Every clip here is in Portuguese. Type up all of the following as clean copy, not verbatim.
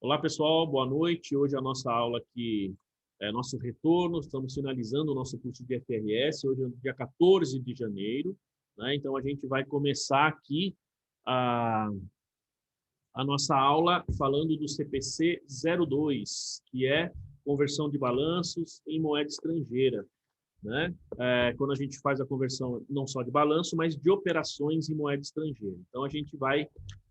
Olá, pessoal, boa noite. Hoje a nossa aula aqui é nosso retorno, estamos finalizando o nosso curso de FRS, hoje é dia 14 de janeiro, né? Então a gente vai começar aqui a nossa aula falando do CPC 02, que é conversão de balanços em moeda estrangeira, né? Quando a gente faz a conversão não só de balanço, mas de operações em moeda estrangeira. Então a gente vai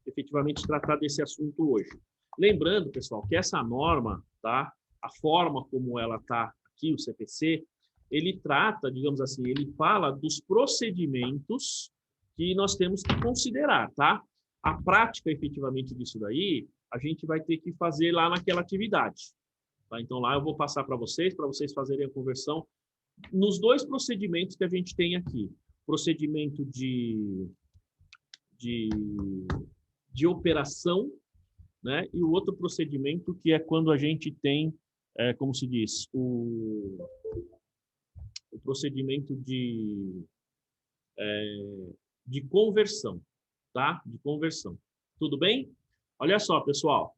efetivamente tratar desse assunto hoje. Lembrando, pessoal, que essa norma, tá? A forma como ela está aqui, o CPC, ele trata, digamos assim, ele fala dos procedimentos que nós temos que considerar, tá? A prática, efetivamente, disso daí, a gente vai ter que fazer lá naquela atividade, tá? Então, lá eu vou passar para vocês fazerem a conversão nos dois procedimentos que a gente tem aqui. Procedimento de operação, né? E o outro procedimento que é quando a gente tem, como se diz, o procedimento de conversão, tá? De conversão. Tudo bem? Olha só, pessoal.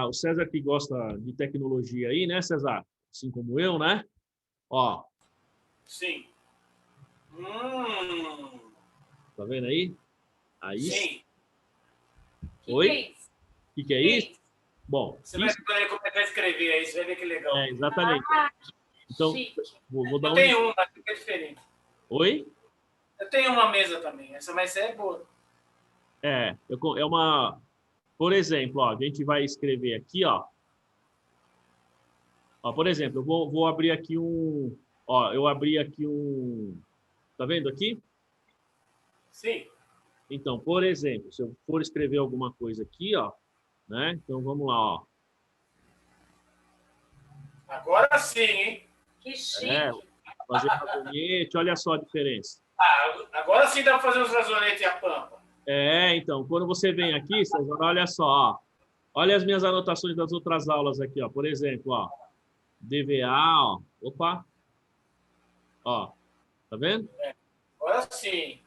O César que gosta de tecnologia aí, né, César? Assim como eu, né? Ó. Sim. Tá vendo aí? Aí. Sim. Oi? O que é isso? Bom, você vai ver como é que vai escrever aí, você vai ver que legal. Exatamente. Então, vou dar eu tenho uma, que é diferente. Oi? Eu tenho uma mesa também, essa vai ser boa. É uma... Por exemplo, ó, a gente vai escrever aqui, ó. Ó, por exemplo, eu vou abrir aqui um... Ó, eu abri aqui um... Tá vendo aqui? Sim. Então, por exemplo, se eu for escrever alguma coisa aqui, ó, né? Então, vamos lá, ó. Agora sim, hein? Que chique. Fazer razonete, olha só a diferença. Agora sim dá para fazer os razonetes e a pampa. Então, quando você vem aqui, César, olha só, ó. Olha as minhas anotações das outras aulas aqui, ó. Por exemplo, ó, DVA, ó. Opa. Ó, tá vendo? Agora sim.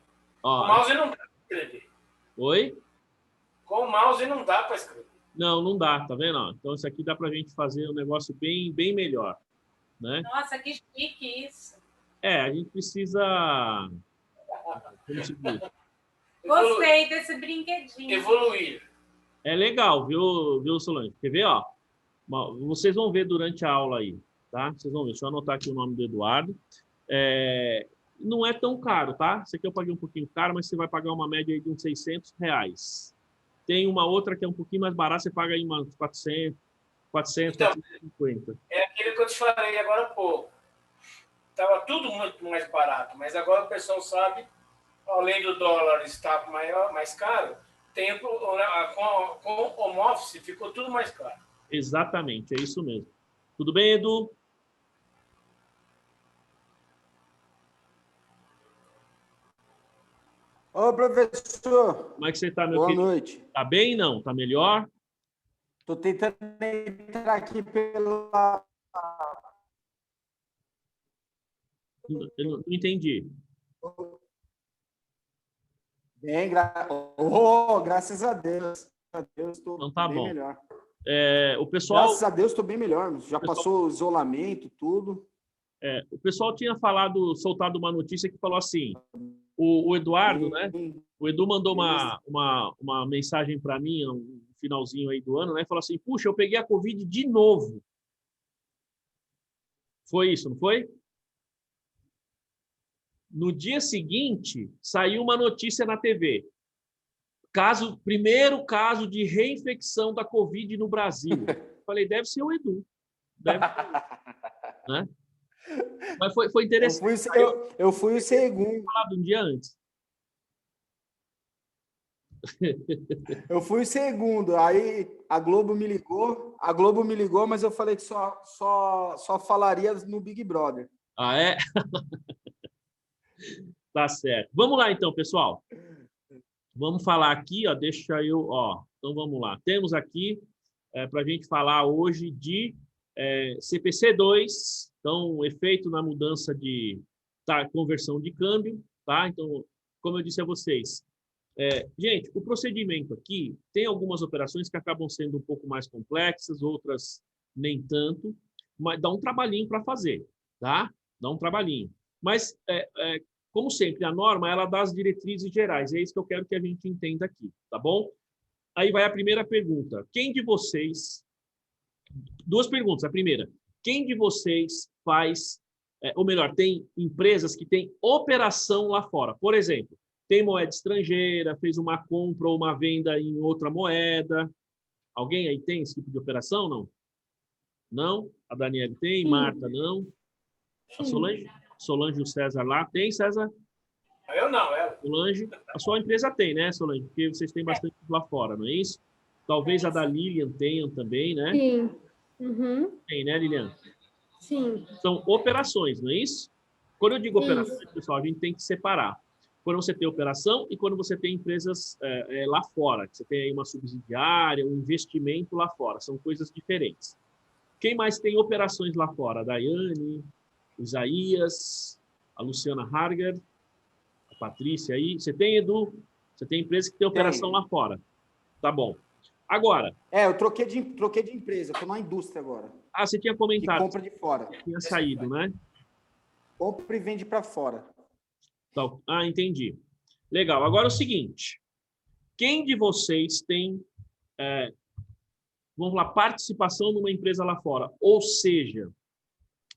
Ó, Com o mouse não dá para escrever. Oi? Com o mouse não dá para escrever. Não dá, tá vendo? Ó, então, isso aqui dá pra gente fazer um negócio bem melhor, né? Nossa, que chique isso. A gente precisa... Como se diz? Gostei desse brinquedinho. Evoluir. É legal, viu, Solange? Quer ver, ó? Vocês vão ver durante a aula aí, tá? Vocês vão ver. Deixa eu anotar aqui o nome do Eduardo. Não é tão caro, tá? Esse aqui eu paguei um pouquinho caro, mas você vai pagar uma média aí de uns R$600. Tem uma outra que é um pouquinho mais barata, você paga aí umas 400, então, 450. É aquele que eu te falei agora há pouco. Estava tudo muito mais barato, mas agora o pessoal sabe, além do dólar estar mais caro, com o home office ficou tudo mais caro. Exatamente, é isso mesmo. Tudo bem, Edu? Ô, professor. Como é que você está, meu Boa querido? noite. Tá bem, não? Tá melhor? Estou tentando entrar aqui pela... Eu não entendi. Bem, graças a Deus. Estou Então tá bem bom. melhor. O pessoal... Graças a Deus estou bem melhor. Já passou o isolamento, tudo. O pessoal tinha soltado uma notícia que falou assim, o Eduardo, né? O Edu mandou uma mensagem para mim no finalzinho aí do ano, né? Falou assim, puxa, eu peguei a Covid de novo. Foi isso, não foi? No dia seguinte, saiu uma notícia na TV. Primeiro caso de reinfecção da Covid no Brasil. Falei, deve ser o Edu. Deve ser, né? Mas foi interessante. Eu fui o segundo. Falado um dia antes. Eu fui o segundo. Aí a Globo me ligou, mas eu falei que só falaria no Big Brother. Ah, é? Tá certo. Vamos lá, então, pessoal. Vamos falar aqui, ó. Então, vamos lá. Temos aqui para a gente falar hoje de CPC 2, então, efeito na mudança de conversão de câmbio, tá? Então, como eu disse a vocês, Gente, o procedimento aqui tem algumas operações que acabam sendo um pouco mais complexas, outras nem tanto, mas dá um trabalhinho para fazer, tá? Dá um trabalhinho. Mas, como sempre, a norma, ela dá as diretrizes gerais. É isso que eu quero que a gente entenda aqui, tá bom? Aí vai a primeira pergunta. Quem de vocês... Duas perguntas. A primeira, quem de vocês faz... ou melhor, tem empresas que têm operação lá fora? Por exemplo, tem moeda estrangeira, fez uma compra ou uma venda em outra moeda. Alguém aí tem esse tipo de operação, não? Não? A Daniela tem, Sim. Marta não? A Solange? Solange e o César lá. Tem, César? Eu não, ela. Solange? A sua empresa tem, né, Solange? Porque vocês têm bastante lá fora, não é isso? Talvez a da Lilian tenham também, né? Sim. Uhum. Tem, né, Lilian? Sim. São operações, não é isso? Quando eu digo Isso. operações, pessoal, a gente tem que separar. Quando você tem operação e quando você tem empresas lá fora. Você tem aí uma subsidiária, um investimento lá fora. São coisas diferentes. Quem mais tem operações lá fora? A Daiane, o Isaías, a Luciana Harger, a Patrícia aí. Você tem, Edu? Você tem empresa que tem operação lá fora. Tá bom. Agora... eu troquei de empresa. Estou na indústria agora. Ah, você tinha comentado. Que compra de fora. Tinha saído, né? Compra e vende para fora. Então, entendi. Legal. Agora é o seguinte. Quem de vocês tem, vamos lá, participação numa empresa lá fora? Ou seja,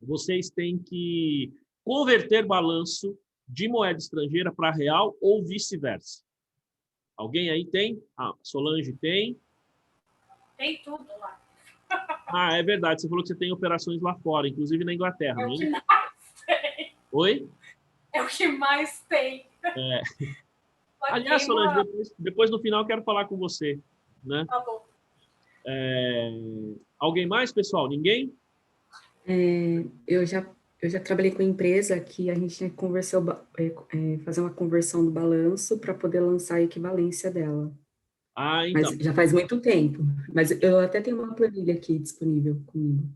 vocês têm que converter balanço de moeda estrangeira para real ou vice-versa. Alguém aí tem? Solange tem. Tem tudo lá. É verdade. Você falou que você tem operações lá fora, inclusive na Inglaterra, É não o é? que mais tem. Oi? É o que mais tem. Aliás, Solange, depois no final eu quero falar com você, né? Tá bom. Alguém mais, pessoal? Ninguém? Eu já trabalhei com empresa que a gente tinha que fazer uma conversão do balanço para poder lançar a equivalência dela. Então. Mas já faz muito tempo. Mas eu até tenho uma planilha aqui disponível comigo.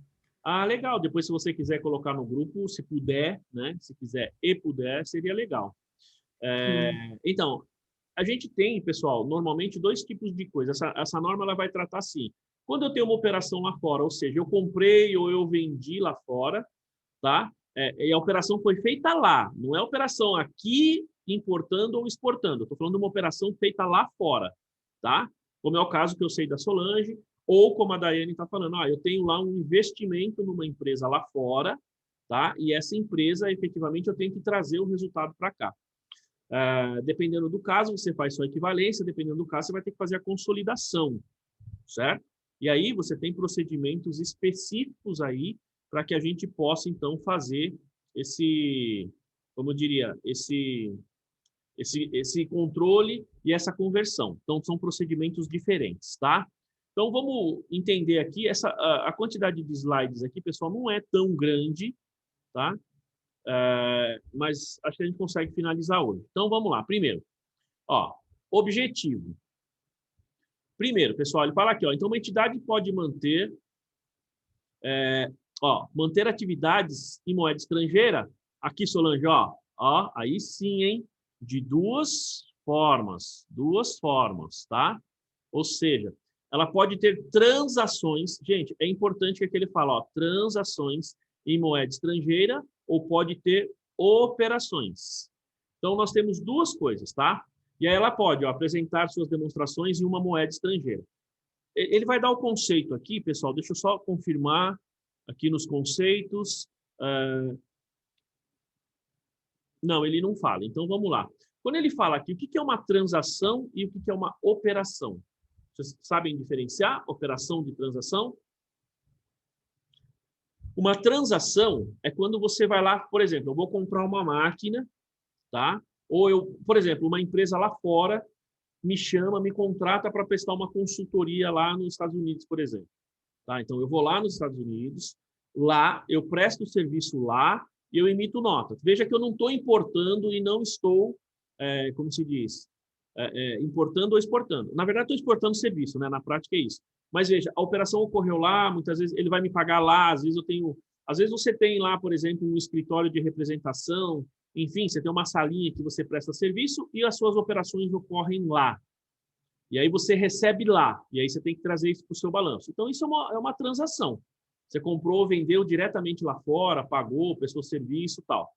Legal. Depois, se você quiser colocar no grupo, se puder, né? Se quiser e puder, seria legal. Então, a gente tem, pessoal, normalmente dois tipos de coisa. Essa norma ela vai tratar assim. Quando eu tenho uma operação lá fora, ou seja, eu comprei ou eu vendi lá fora, tá? E a operação foi feita lá. Não é operação aqui importando ou exportando. Eu estou falando de uma operação feita lá fora, tá? Como é o caso que eu sei da Solange, ou como a Daiane está falando, eu tenho lá um investimento numa empresa lá fora, tá? E essa empresa, efetivamente, eu tenho que trazer o resultado para cá. Dependendo do caso, você faz sua equivalência, dependendo do caso, você vai ter que fazer a consolidação, certo? E aí você tem procedimentos específicos aí para que a gente possa, então, fazer esse, como eu diria, esse controle e essa conversão. Então, são procedimentos diferentes, tá? Então, vamos entender aqui, a quantidade de slides aqui, pessoal, não é tão grande, tá? Mas acho que a gente consegue finalizar hoje. Então, vamos lá. Primeiro, objetivo. Primeiro, pessoal, ele fala aqui, então uma entidade pode manter, manter atividades em moeda estrangeira. Aqui, Solange, aí sim, hein? De duas formas, tá? Ou seja, ela pode ter transações, gente, é importante que ele fala, transações em moeda estrangeira ou pode ter operações. Então, nós temos duas coisas, tá? E aí ela pode apresentar suas demonstrações em uma moeda estrangeira. Ele vai dar o conceito aqui, pessoal, deixa eu só confirmar aqui nos conceitos. Não, ele não fala. Então, vamos lá. Quando ele fala aqui, o que é uma transação e o que é uma operação? Vocês sabem diferenciar operação de transação? Uma transação é quando você vai lá, por exemplo, eu vou comprar uma máquina, tá? Ou por exemplo, uma empresa lá fora me chama, me contrata para prestar uma consultoria lá nos Estados Unidos, por exemplo. Tá? Então, eu vou lá nos Estados Unidos, lá eu presto o serviço lá e eu emito nota. Veja que eu não estou importando e não estou, como se diz, importando ou exportando. Na verdade, estou exportando serviço, né? Na prática é isso. Mas veja, a operação ocorreu lá, muitas vezes ele vai me pagar lá, às vezes você tem lá, por exemplo, um escritório de representação Enfim, você tem uma salinha que você presta serviço e as suas operações ocorrem lá. E aí você recebe lá, e aí você tem que trazer isso para o seu balanço. Então, isso é uma transação. Você comprou, vendeu diretamente lá fora, pagou, prestou serviço e tal.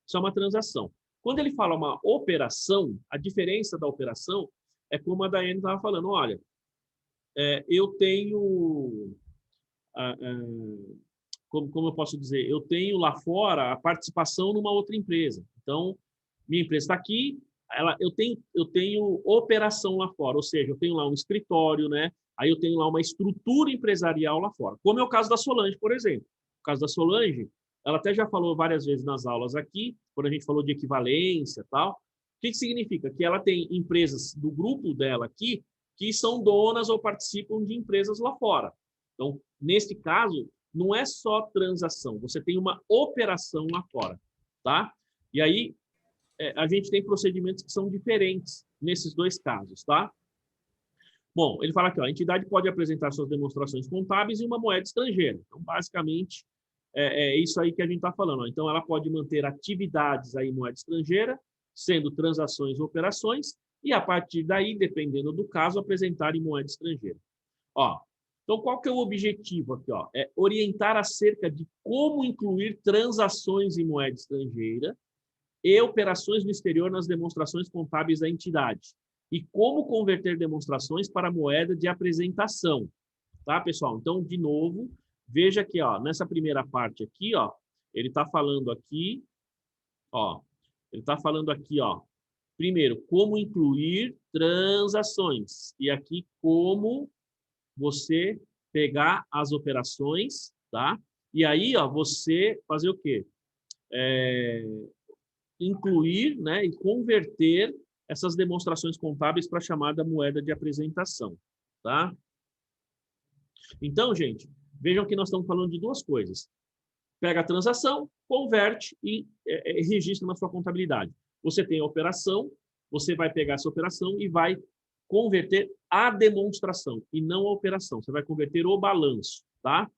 Isso é uma transação. Quando ele fala uma operação, a diferença da operação é como a Daiane estava falando, olha, eu tenho, como eu posso dizer, eu tenho lá fora a participação numa outra empresa. Então, minha empresa está aqui, eu tenho operação lá fora, ou seja, eu tenho lá um escritório, né? Aí eu tenho lá uma estrutura empresarial lá fora. Como é o caso da Solange, por exemplo. O caso da Solange, ela até já falou várias vezes nas aulas aqui, quando a gente falou de equivalência e tal. O que significa? Que ela tem empresas do grupo dela aqui que são donas ou participam de empresas lá fora. Então, neste caso, não é só transação, você tem uma operação lá fora, tá? E aí, a gente tem procedimentos que são diferentes nesses dois casos, tá? Bom, ele fala aqui, ó, a entidade pode apresentar suas demonstrações contábeis em uma moeda estrangeira. Então, basicamente, é isso aí que a gente está falando. Ó. Então, ela pode manter atividades aí em moeda estrangeira, sendo transações ou operações, e a partir daí, dependendo do caso, apresentar em moeda estrangeira. Ó, então, qual que é o objetivo aqui? Ó? É orientar acerca de como incluir transações em moeda estrangeira e operações no exterior nas demonstrações contábeis da entidade. E como converter demonstrações para moeda de apresentação. Tá, pessoal? Então, de novo, veja aqui, ó, nessa primeira parte aqui, ó, ele está falando aqui, ó, primeiro, como incluir transações. E aqui, como você pegar as operações, tá? E aí, ó, você fazer o quê? Incluir, né, e converter essas demonstrações contábeis para a chamada moeda de apresentação, tá? Então, gente, vejam que nós estamos falando de duas coisas. Pega a transação, converte e registra na sua contabilidade. Você tem a operação, você vai pegar essa operação e vai converter a demonstração e não a operação. Você vai converter o balanço, tá?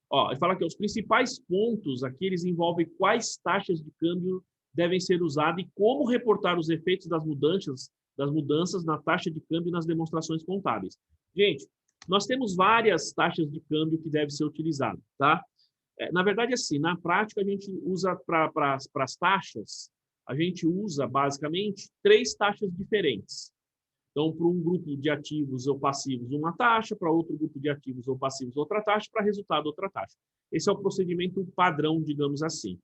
Ó, ele fala que os principais pontos aqui, eles envolvem quais taxas de câmbio devem ser usadas e como reportar os efeitos das mudanças na taxa de câmbio nas demonstrações contábeis. Gente, nós temos várias taxas de câmbio que devem ser utilizadas, tá? Na verdade, assim, na prática, a gente usa para as taxas, a gente usa, basicamente, 3 taxas diferentes. Então, para um grupo de ativos ou passivos, uma taxa, para outro grupo de ativos ou passivos, outra taxa, para resultado, outra taxa. Esse é o procedimento padrão, digamos assim.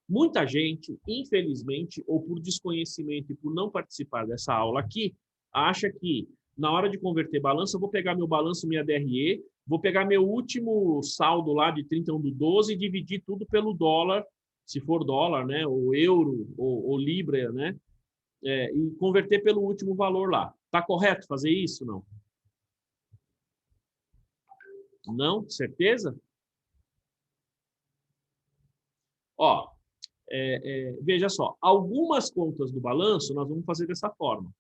Muita gente, infelizmente, ou por desconhecimento e por não participar dessa aula aqui, acha que, na hora de converter balanço, eu vou pegar meu balanço, minha DRE, vou pegar meu último saldo lá de 31/12 e dividir tudo pelo dólar, se for dólar, né, ou euro, ou libra, né, e converter pelo último valor lá. Tá correto fazer isso? Não? Não? Certeza? Ó, veja só, algumas contas do balanço nós vamos fazer dessa forma.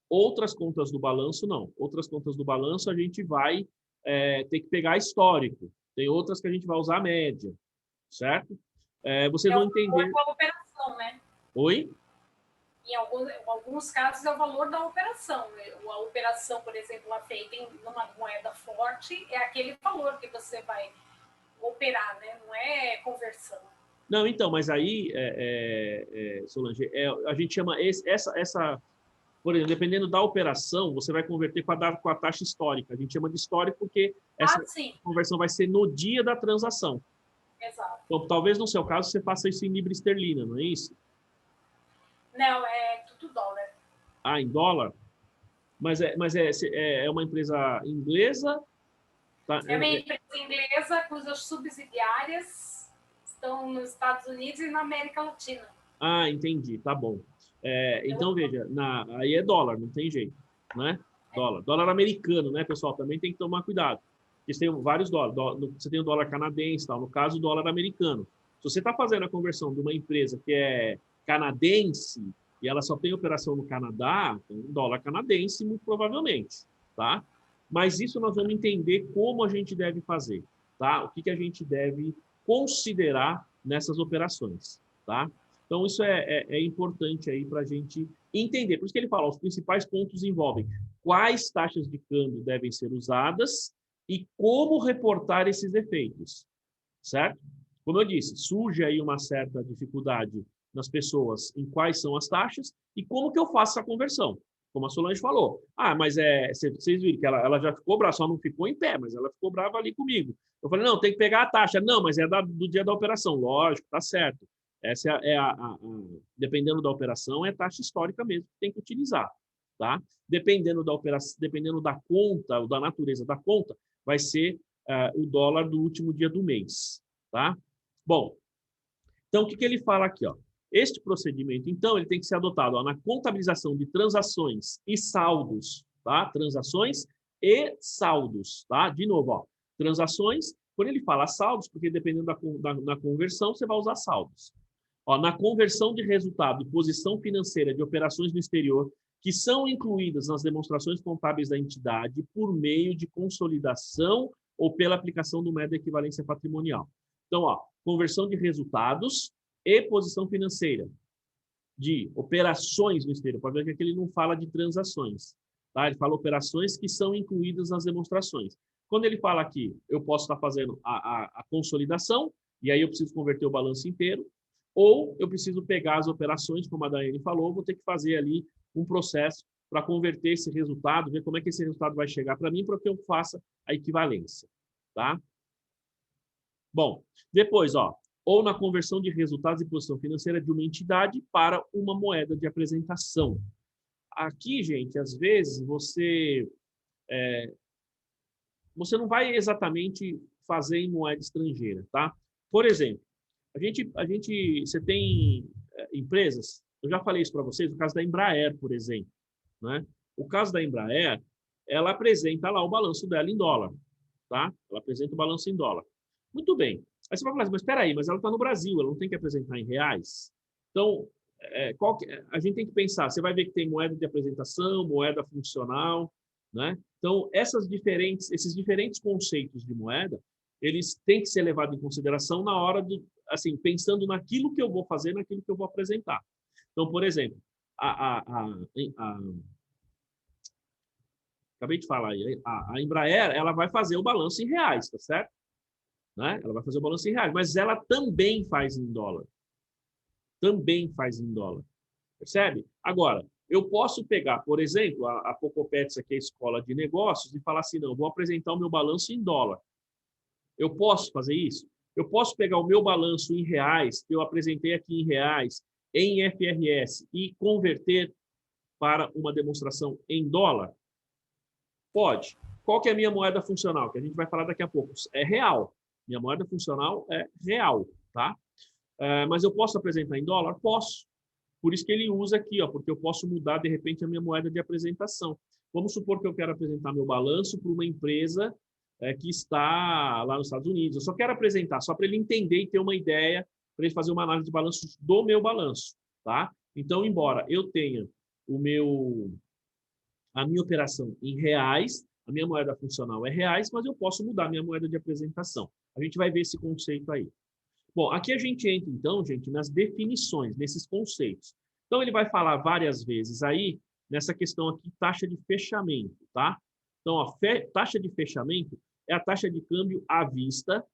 Outras contas do balanço, não. Outras contas do balanço a gente vai ter que pegar histórico. Tem outras que a gente vai usar a média, certo? Vocês vão entender... É a operação, né? Oi? Em alguns casos é o valor da operação. A operação, por exemplo, lá feita em uma moeda forte, é aquele valor que você vai operar, né? Não é conversão. Não, então, mas aí, Solange, a gente chama essa, por exemplo, dependendo da operação, você vai converter com a taxa histórica. A gente chama de histórico porque essa conversão vai ser no dia da transação. Exato. Então, talvez no seu caso você faça isso em libra esterlina, não é isso? Não, é tudo dólar. Ah, em dólar? Mas é uma empresa inglesa? Tá? É uma empresa inglesa cujas subsidiárias estão nos Estados Unidos e na América Latina. Ah, entendi, tá bom. Então, veja, aí é dólar, não tem jeito, né? Dólar americano, né, pessoal? Também tem que tomar cuidado. Porque tem vários dólares. Você tem o dólar canadense, tal. No caso, o dólar americano. Se você está fazendo a conversão de uma empresa que é canadense e ela só tem operação no Canadá, tem um dólar canadense, muito provavelmente, tá? Mas isso nós vamos entender como a gente deve fazer, tá? O que a gente deve considerar nessas operações, tá? Então, Então, isso é importante aí para a gente entender. Por isso que ele fala, os principais pontos envolvem quais taxas de câmbio devem ser usadas e como reportar esses efeitos, certo? Como eu disse, surge aí uma certa dificuldade nas pessoas em quais são as taxas e como que eu faço essa conversão. Como a Solange falou. Ah, mas vocês viram que ela já ficou brava, só não ficou em pé, mas ela ficou brava ali comigo. Eu falei, não, tem que pegar a taxa. Não, mas é do dia da operação. Lógico, tá certo. Essa dependendo da operação, é taxa histórica mesmo que tem que utilizar. Tá? Dependendo da operação, dependendo da conta, ou da natureza da conta, vai ser o dólar do último dia do mês. Tá? Bom, então o que ele fala aqui? Ó? Este procedimento, então, ele tem que ser adotado na contabilização de transações e saldos, tá? Transações e saldos, tá? De novo, ó, transações, quando ele fala saldos, porque dependendo da conversão, você vai usar saldos. Ó, na conversão de resultado e posição financeira de operações no exterior, que são incluídas nas demonstrações contábeis da entidade por meio de consolidação ou pela aplicação do método de equivalência patrimonial. Então, ó, conversão de resultados e posição financeira de operações no exterior. Pode ver que aqui ele não fala de transações. Tá? Ele fala operações que são incluídas nas demonstrações. Quando ele fala aqui, eu posso estar fazendo a consolidação, e aí eu preciso converter o balanço inteiro, ou eu preciso pegar as operações, como a Daiane falou, vou ter que fazer ali um processo para converter esse resultado, ver como é que esse resultado vai chegar para mim, para que eu faça a equivalência. Tá? Bom, depois, ó, ou na conversão de resultados e posição financeira de uma entidade para uma moeda de apresentação. Aqui, gente, às vezes você não vai exatamente fazer em moeda estrangeira, tá? Por exemplo, você tem empresas, eu já falei isso para vocês, o caso da Embraer, por exemplo, né? O caso da Embraer, ela apresenta lá o balanço dela em dólar, tá? Ela apresenta o balanço em dólar. Muito bem. Aí você vai falar assim, mas espera aí, mas ela está no Brasil, ela não tem que apresentar em reais? Então, a gente tem que pensar, você vai ver que tem moeda de apresentação, moeda funcional, né? Então, esses diferentes conceitos de moeda, eles têm que ser levados em consideração na hora de, assim, pensando naquilo que eu vou fazer, naquilo que eu vou apresentar. Então, por exemplo, acabei de falar aí, a Embraer, ela vai fazer o balanço em reais, tá certo? Né? Ela vai fazer o balanço em reais, mas ela também faz em dólar. Também faz em dólar. Percebe? Agora, eu posso pegar, por exemplo, a Pocopets aqui, a escola de negócios, e falar assim, não, vou apresentar o meu balanço em dólar. Eu posso fazer isso? Eu posso pegar o meu balanço em reais, que eu apresentei aqui em reais, em FRS, e converter para uma demonstração em dólar? Pode. Qual que é a minha moeda funcional? Que a gente vai falar daqui a pouco. É real. Minha moeda funcional é real, tá? Mas eu posso apresentar em dólar? Posso. Por isso que ele usa aqui, ó, porque eu posso mudar, de repente, a minha moeda de apresentação. Vamos supor que eu quero apresentar meu balanço para uma empresa que está lá nos Estados Unidos. Eu só quero apresentar, só para ele entender e ter uma ideia, para ele fazer uma análise de balanços do meu balanço, tá? Então, embora eu tenha a minha operação em reais, a minha moeda funcional é reais, mas eu posso mudar a minha moeda de apresentação. A gente vai ver esse conceito aí. Bom, aqui a gente entra, então, gente, nas definições, nesses conceitos. Então, ele vai falar várias vezes aí, nessa questão aqui, taxa de fechamento, tá? Então, a taxa de fechamento é a taxa de câmbio à vista,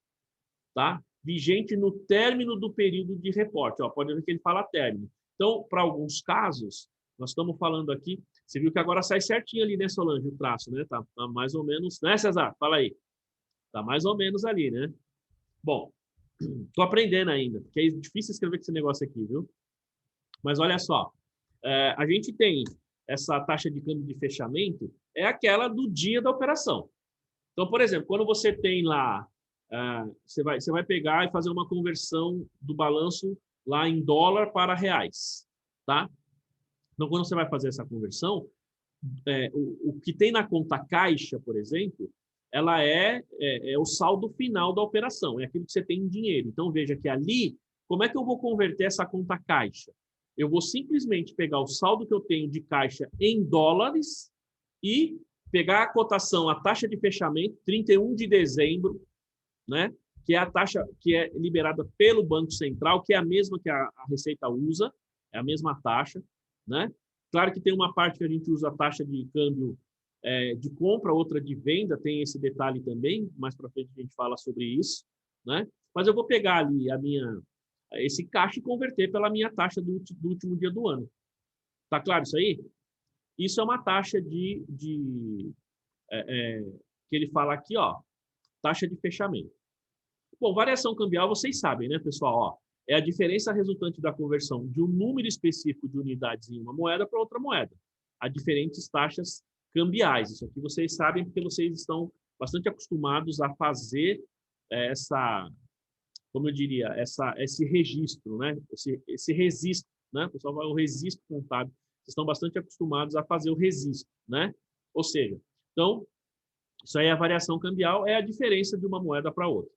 tá? Vigente no término do período de reporte. Ó, pode ver que ele fala término. Então, para alguns casos, nós estamos falando aqui, você viu que agora sai certinho ali, né, Solange, o traço, né? Tá mais ou menos, né, Cesar? Fala aí. Tá mais ou menos ali, né? Bom, estou aprendendo ainda, porque é difícil escrever esse negócio aqui, viu? Mas olha só, a gente tem essa taxa de câmbio de fechamento, é aquela do dia da operação. Então, por exemplo, quando você tem lá, você vai pegar e fazer uma conversão do balanço lá em dólar para reais, tá? Então, quando você vai fazer essa conversão, o que tem na conta caixa, por exemplo, ela é o saldo final da operação, é aquilo que você tem em dinheiro. Então, veja que ali, como é que eu vou converter essa conta caixa? Eu vou simplesmente pegar o saldo que eu tenho de caixa em dólares e pegar a cotação, a taxa de fechamento, 31 de dezembro, né, que é a taxa que é liberada pelo Banco Central, que é a mesma que a Receita usa, é a mesma taxa, né? Claro que tem uma parte que a gente usa a taxa de câmbio de compra, outra de venda, tem esse detalhe também, mais para frente a gente fala sobre isso, né? Mas eu vou pegar ali esse caixa e converter pela minha taxa do último dia do ano. Tá claro isso aí? Isso é uma taxa que ele fala aqui, ó, taxa de fechamento. Bom, variação cambial, vocês sabem, né, pessoal? Ó, é a diferença resultante da conversão de um número específico de unidades em uma moeda para outra moeda. Há diferentes taxas cambiais. Isso aqui vocês sabem porque vocês estão bastante acostumados a fazer como eu diria, esse registro, né? Esse registro, né? O pessoal vai o registro contábil. Vocês estão bastante acostumados a fazer o registro, né? Ou seja, então, isso aí é a variação cambial, é a diferença de uma moeda para outra,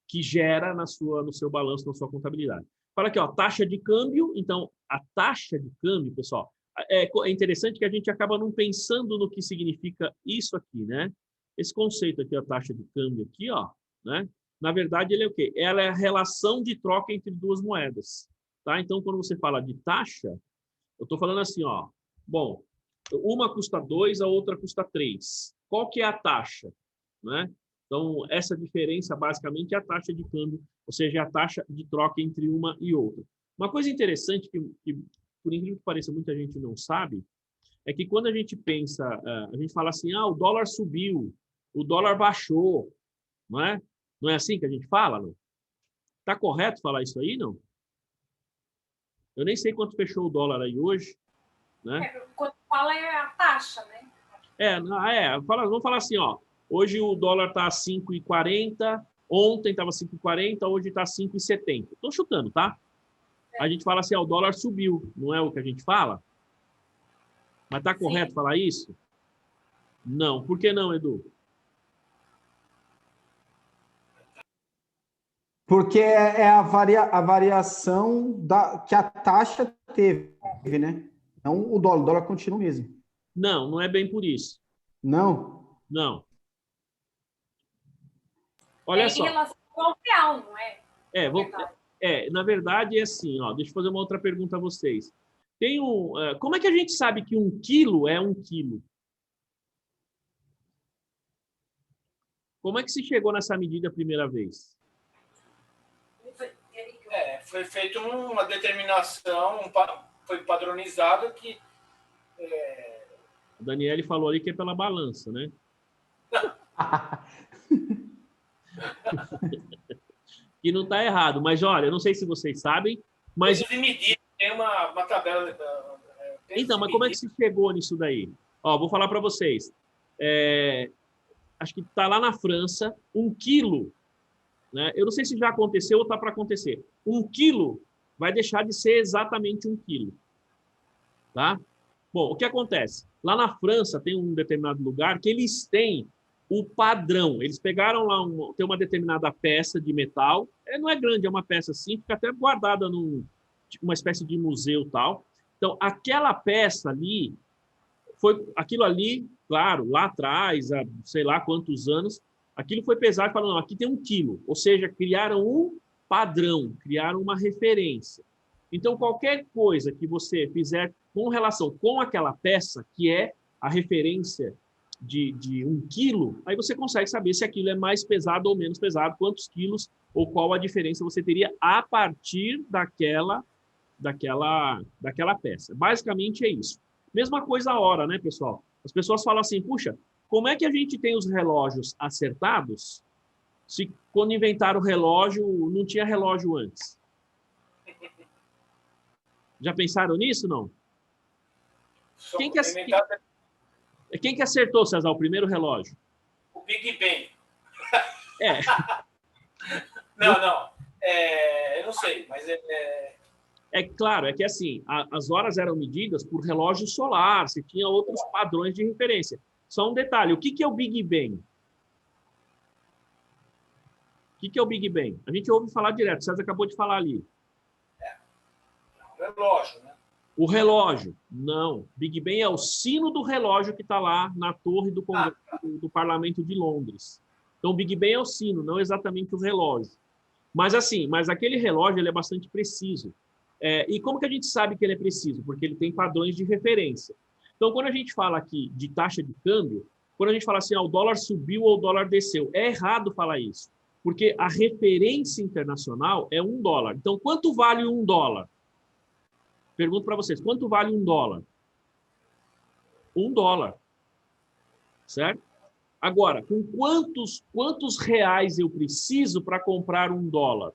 que gera no seu balanço, na sua contabilidade. Fala aqui, ó, taxa de câmbio. Então, a taxa de câmbio, pessoal, é interessante que a gente acaba não pensando no que significa isso aqui, né? Esse conceito aqui, a taxa de câmbio aqui, ó, né? Na verdade, ele é o quê? Ela é a relação de troca entre duas moedas, tá? Então, quando você fala de taxa, eu estou falando assim, ó, bom, uma custa 2, a outra custa 3. Qual que é a taxa, né? Então, essa diferença, basicamente, é a taxa de câmbio, ou seja, é a taxa de troca entre uma e outra. Uma coisa interessante que por incrível que pareça, muita gente não sabe, é que quando a gente pensa, a gente fala assim, o dólar subiu, o dólar baixou, não é? Não é assim que a gente fala, não? Está correto falar isso aí, não? Eu nem sei quanto fechou o dólar aí hoje, né? Quando fala é a taxa, né? Vamos falar assim, ó, hoje o dólar está 5,40, ontem estava 5,40, hoje está 5,70. Estou chutando, tá? A gente fala assim, o dólar subiu, não é o que a gente fala? Mas está correto falar isso? Não. Por que não, Edu? Porque é a variação que a taxa teve, né? Não o dólar continua o mesmo. Não, não é bem por isso. Não? Não. Olha só. Em relação ao real, não é? Na verdade, é assim, ó, deixa eu fazer uma outra pergunta a vocês. Como é que a gente sabe que 1 quilo é 1 quilo? Como é que se chegou nessa medida a primeira vez? Foi feita uma determinação, foi padronizado que... O Daniele falou ali que é pela balança, né? E não está errado, mas olha, eu não sei se vocês sabem, mas... De medida, tem uma tabela... Então, mas como é que se chegou nisso daí? Ó, vou falar para vocês. Acho que está lá na França, 1 quilo, né? Eu não sei se já aconteceu ou está para acontecer. 1 quilo vai deixar de ser exatamente 1 quilo. Tá? Bom, o que acontece? Lá na França tem um determinado lugar que eles têm o padrão. Eles pegaram lá, tem uma determinada peça de metal, não é grande, é uma peça assim, fica até guardada tipo uma espécie de museu tal. Então, aquela peça ali, aquilo ali, claro, lá atrás, há sei lá quantos anos, aquilo foi pesado e falaram, não, aqui tem 1 quilo. Ou seja, criaram um padrão, criaram uma referência. Então, qualquer coisa que você fizer com relação com aquela peça, que é a referência de 1 quilo, aí você consegue saber se aquilo é mais pesado ou menos pesado, quantos quilos ou qual a diferença você teria a partir daquela peça. Basicamente é isso. Mesma coisa a hora, né, pessoal? As pessoas falam assim, puxa, como é que a gente tem os relógios acertados se quando inventaram o relógio não tinha relógio antes? Já pensaram nisso, não? Quem que acertou, César, o primeiro relógio? O Big Bang. É. Não. Eu não sei, mas É claro, é que assim, as horas eram medidas por relógio solar, você tinha outros padrões de referência. Só um detalhe, o que é o Big Bang? O que é o Big Bang? A gente ouve falar direto, o César acabou de falar ali. O relógio, né? O relógio, não. Big Bang é o sino do relógio que está lá na torre do Parlamento de Londres. Então, o Big Ben é o sino, não exatamente o relógio. Mas assim, mas aquele relógio ele é bastante preciso. E como que a gente sabe que ele é preciso? Porque ele tem padrões de referência. Então, quando a gente fala aqui de taxa de câmbio, quando a gente fala assim, o dólar subiu ou o dólar desceu, é errado falar isso. Porque a referência internacional é $1. Então, quanto vale $1? Pergunto para vocês, quanto vale $1? $1. Certo? Agora, com quantos reais eu preciso para comprar $1?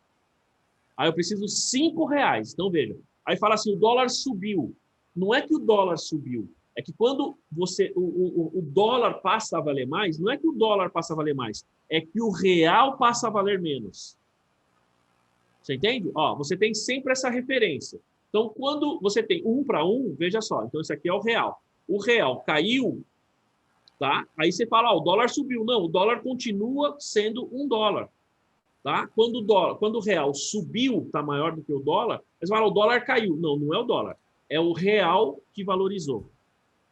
Aí eu preciso R$5. Então, veja. Aí fala assim, o dólar subiu. Não é que o dólar subiu. É que quando o dólar passa a valer mais, não é que o dólar passa a valer mais. É que o real passa a valer menos. Você entende? Ó, você tem sempre essa referência. Então, quando você tem 1 para 1, veja só. Então, esse aqui é o real. O real caiu, tá? Aí você fala, o dólar subiu. Não, o dólar continua sendo $1. Tá? Quando o real subiu, está maior do que o dólar, você fala, o dólar caiu. Não, não é o dólar. É o real que valorizou.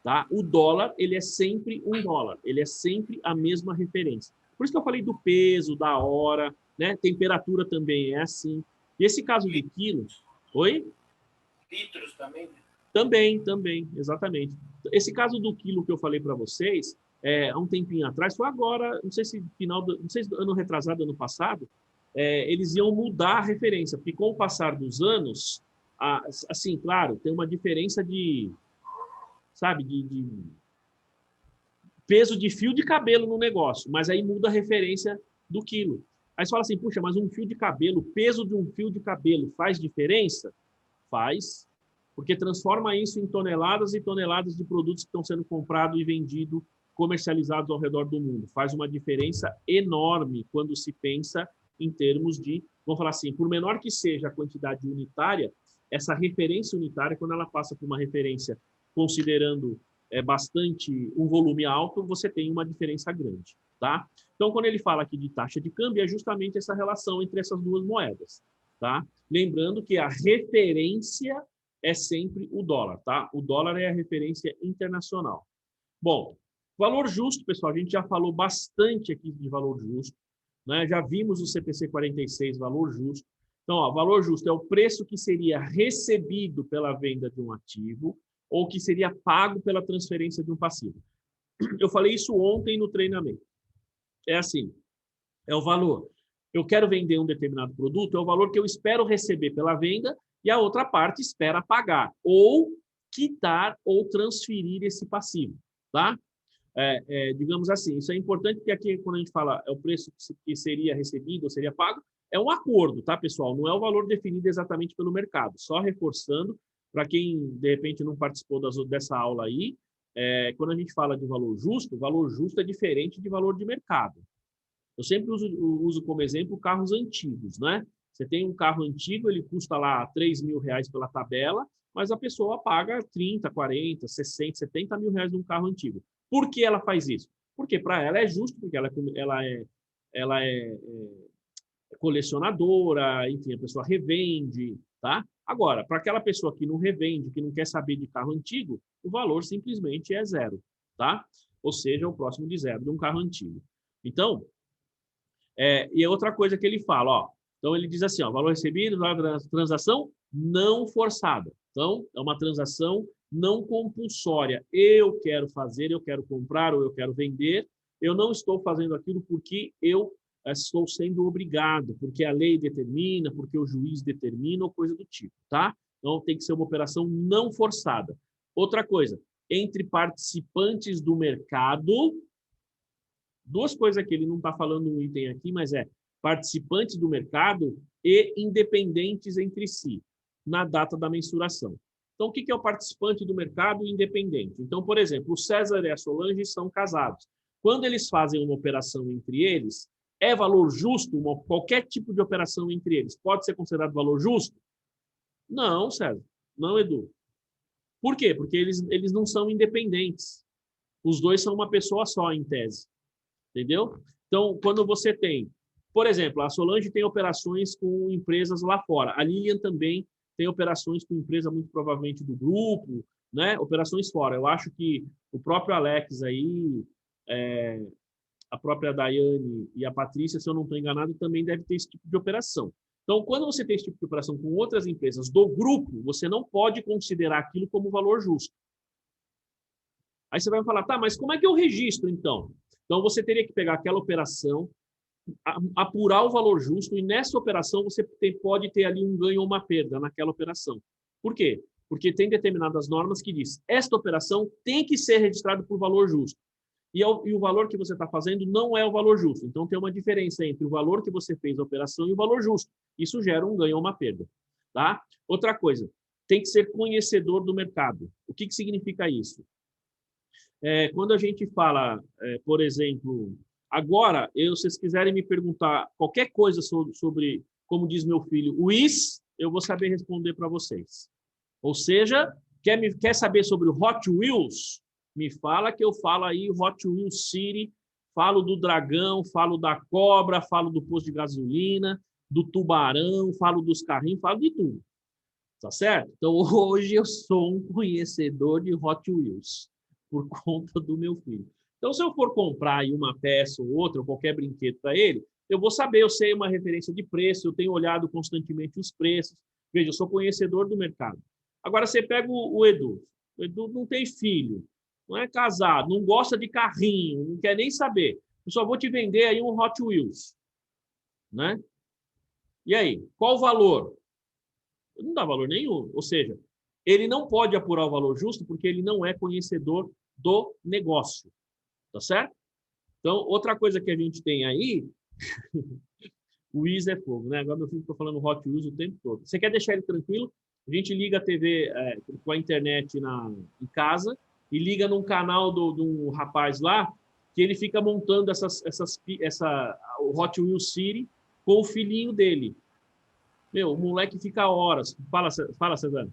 Tá? O dólar, ele é sempre $1. Ele é sempre a mesma referência. Por isso que eu falei do peso, da hora, né? Temperatura também é assim. E esse caso do quilo... Oi? Litros também, né? Também, exatamente. Esse caso do quilo que eu falei para vocês, há um tempinho atrás, foi agora, não sei se ano retrasado, ano passado, eles iam mudar a referência, porque com o passar dos anos, assim, claro, tem uma diferença de, sabe, de peso de fio de cabelo no negócio, mas aí muda a referência do quilo. Aí você fala assim, puxa, mas um fio de cabelo, o peso de um fio de cabelo faz diferença? Faz, porque transforma isso em toneladas e toneladas de produtos que estão sendo comprados e vendidos, comercializados ao redor do mundo. Faz uma diferença enorme quando se pensa em termos de, vamos falar assim, por menor que seja a quantidade unitária, essa referência unitária, quando ela passa por uma referência considerando bastante um volume alto, você tem uma diferença grande, tá? Então, quando ele fala aqui de taxa de câmbio, é justamente essa relação entre essas duas moedas, tá? Lembrando que a referência é sempre o dólar, tá? O dólar é a referência internacional. Bom, valor justo, pessoal, a gente já falou bastante aqui de valor justo, né? Já vimos o CPC 46, valor justo. Então, ó, valor justo é o preço que seria recebido pela venda de um ativo ou que seria pago pela transferência de um passivo. Eu falei isso ontem no treinamento. É assim, é o valor. Eu quero vender um determinado produto, é o valor que eu espero receber pela venda e a outra parte espera pagar, ou quitar ou transferir esse passivo, tá? Digamos assim, isso é importante porque aqui, quando a gente fala é o preço que seria recebido ou seria pago, é um acordo, tá, pessoal? Não é o valor definido exatamente pelo mercado. Só reforçando, para quem, de repente, não participou dessa aula aí, quando a gente fala de valor justo é diferente de valor de mercado. Eu sempre uso como exemplo carros antigos, né? Você tem um carro antigo, ele custa lá R$3.000 pela tabela, mas a pessoa paga 30, 40, 60, 70 mil reais num carro antigo. Por que ela faz isso? Porque para ela é justo, porque ela é colecionadora, enfim, a pessoa revende, tá? Agora, para aquela pessoa que não revende, que não quer saber de carro antigo, o valor simplesmente é zero, tá? Ou seja, o próximo de zero de um carro antigo. Então, e outra coisa que ele fala, ó, então ele diz assim, ó, valor recebido, transação não forçada. Então, é uma transação não compulsória. Eu quero fazer, eu quero comprar ou eu quero vender, eu não estou fazendo aquilo porque eu estou sendo obrigado, porque a lei determina, porque o juiz determina ou coisa do tipo, tá? Então, tem que ser uma operação não forçada. Outra coisa, entre participantes do mercado, duas coisas que ele não está falando um item aqui, mas participantes do mercado e independentes entre si, na data da mensuração. Então, o que é o participante do mercado independente? Então, por exemplo, o César e a Solange são casados. Quando eles fazem uma operação entre eles, é valor justo? Qualquer tipo de operação entre eles pode ser considerado valor justo? Não, César. Não, Edu. Por quê? Porque eles não são independentes. Os dois são uma pessoa só, em tese. Entendeu? Então, quando você tem, por exemplo, a Solange tem operações com empresas lá fora. A Lilian também tem operações com empresa muito provavelmente do grupo, né? Operações fora. Eu acho que o próprio Alex aí a própria Daiane e a Patrícia, se eu não estou enganado, também deve ter esse tipo de operação. Então, quando você tem esse tipo de operação com outras empresas do grupo, você não pode considerar aquilo como valor justo. Aí você vai falar, tá, mas como é que eu registro, então? Então, você teria que pegar aquela operação, apurar o valor justo, e nessa operação você pode ter ali um ganho ou uma perda naquela operação. Por quê? Porque tem determinadas normas que diz, esta operação tem que ser registrada por valor justo. E o valor que você está fazendo não é o valor justo. Então, tem uma diferença entre o valor que você fez a operação e o valor justo. Isso gera um ganho ou uma perda. Tá? Outra coisa, tem que ser conhecedor do mercado. O que significa isso? Quando a gente fala, por exemplo, agora, se vocês quiserem me perguntar qualquer coisa sobre como diz meu filho, o is, eu vou saber responder para vocês. Ou seja, quer saber sobre o Hot Wheels? Me fala que eu falo aí Hot Wheels City, falo do dragão, falo da cobra, falo do posto de gasolina, do tubarão, falo dos carrinhos, falo de tudo. Tá certo? Então, hoje eu sou um conhecedor de Hot Wheels, por conta do meu filho. Então, se eu for comprar aí uma peça ou outra, ou qualquer brinquedo para ele, eu vou saber, eu sei uma referência de preço, eu tenho olhado constantemente os preços. Veja, eu sou conhecedor do mercado. Agora, você pega o Edu. O Edu não tem filho, não é casado, não gosta de carrinho, não quer nem saber. Eu só vou te vender aí um Hot Wheels. Né? E aí, qual o valor? Não dá valor nenhum. Ou seja, ele não pode apurar o valor justo porque ele não é conhecedor do negócio. Tá certo? Então, outra coisa que a gente tem aí, o Wheels é fogo, né? Agora meu filho está falando Hot Wheels o tempo todo. Você quer deixar ele tranquilo? A gente liga a TV com a internet em casa e liga num canal de um rapaz lá que ele fica montando o Hot Wheels City com o filhinho dele. Meu, o moleque fica horas. Fala, Cezanne.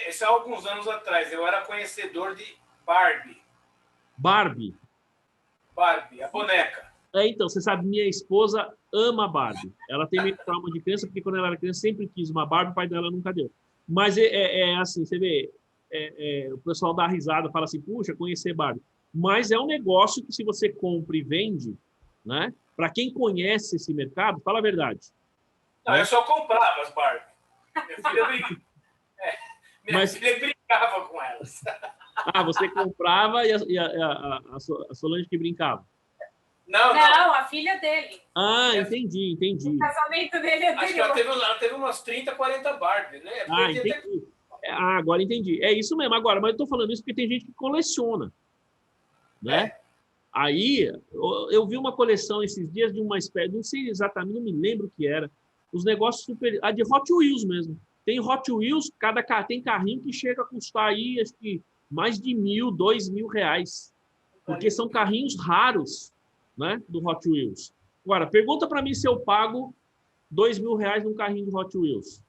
Isso há alguns anos atrás, eu era conhecedor de Barbie. Barbie, a boneca. Então, você sabe, minha esposa ama Barbie. Ela tem meio trauma de criança, porque quando ela era criança sempre quis uma Barbie, o pai dela nunca deu. Mas assim, você vê, o pessoal dá risada, fala assim, puxa, conhecer Barbie. Mas é um negócio que se você compra e vende, né? Para quem conhece esse mercado, fala a verdade. Não, eu só comprava as Barbie. Minha filha brincava com elas. Ah, você comprava e a Solange que brincava? Não, a filha dele. Ah, entendi. O casamento dele é Acho que ela teve umas 30, 40 Barbie, né? Entendi. Agora entendi. É isso mesmo. Agora, mas eu estou falando isso porque tem gente que coleciona. Né? Aí, eu vi uma coleção esses dias de uma espécie, não sei exatamente, não me lembro o que era, os negócios super... de Hot Wheels mesmo. Tem Hot Wheels, tem carrinho que chega a custar aí, acho que mais de R$1.000, R$2.000. Porque são carrinhos raros, né, do Hot Wheels. Agora, pergunta para mim se eu pago R$2.000 num carrinho de Hot Wheels.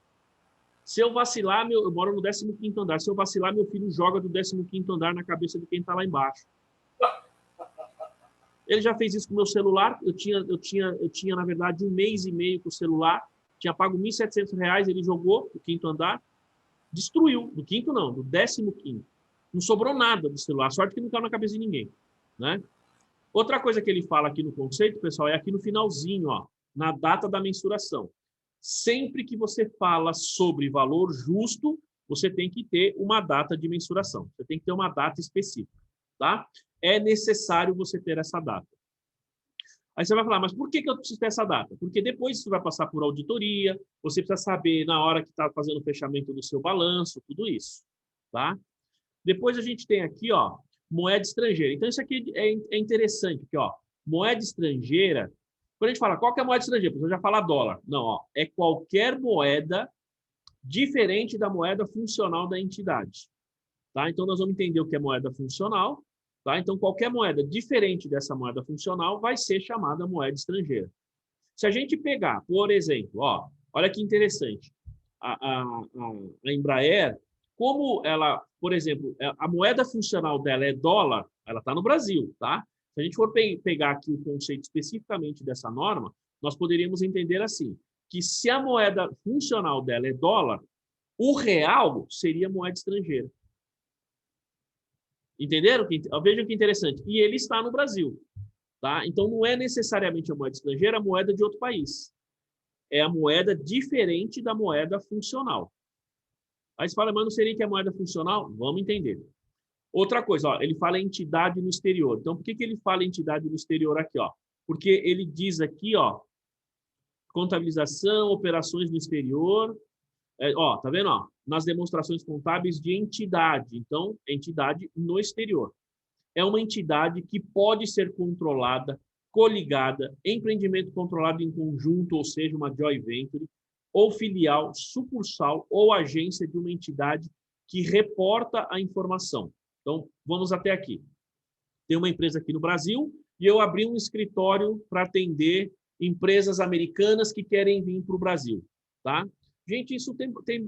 Se eu vacilar, eu moro no 15º andar, se eu vacilar, meu filho joga do 15º andar na cabeça de quem está lá embaixo. Ele já fez isso com o meu celular. Eu tinha, na verdade, 1 mês e meio com o celular. Tinha pago R$1.700, ele jogou do 5º andar. Destruiu. Do 5º não, do 15º. Não sobrou nada do celular. Sorte que não caiu na cabeça de ninguém. Né? Outra coisa que ele fala aqui no conceito, pessoal, é aqui no finalzinho, ó, na data da mensuração. Sempre que você fala sobre valor justo, você tem que ter uma data de mensuração. Você tem que ter uma data específica. Tá? É necessário você ter essa data. Aí você vai falar, mas por que eu preciso ter essa data? Porque depois você vai passar por auditoria, você precisa saber na hora que está fazendo o fechamento do seu balanço, tudo isso. Tá? Depois a gente tem aqui, ó, moeda estrangeira. Então, isso aqui é interessante, porque, ó, moeda estrangeira, quando a gente fala, qual que é a moeda estrangeira? Você já fala dólar. Não, ó, é qualquer moeda diferente da moeda funcional da entidade. Tá? Então, nós vamos entender o que é moeda funcional. Tá? Então, qualquer moeda diferente dessa moeda funcional vai ser chamada moeda estrangeira. Se a gente pegar, por exemplo, ó, olha que interessante, a Embraer, como ela, por exemplo, a moeda funcional dela é dólar, ela está no Brasil, tá? Se a gente for pegar aqui o conceito especificamente dessa norma, nós poderíamos entender assim, que se a moeda funcional dela é dólar, o real seria moeda estrangeira. Entenderam? Vejam que interessante. E ele está no Brasil. Tá? Então, não é necessariamente a moeda estrangeira, a moeda de outro país. É a moeda diferente da moeda funcional. Aí você fala, mas não seria que é moeda funcional? Vamos entender. Outra coisa, ó, ele fala entidade no exterior. Então, por que ele fala entidade no exterior aqui? Ó? Porque ele diz aqui, ó, contabilização, operações no exterior. Ó, tá vendo? Ó, nas demonstrações contábeis de entidade. Então, entidade no exterior. É uma entidade que pode ser controlada, coligada, empreendimento controlado em conjunto, ou seja, uma joint venture, ou filial, sucursal ou agência de uma entidade que reporta a informação. Então, vamos até aqui. Tem uma empresa aqui no Brasil e eu abri um escritório para atender empresas americanas que querem vir para o Brasil, tá? Gente, isso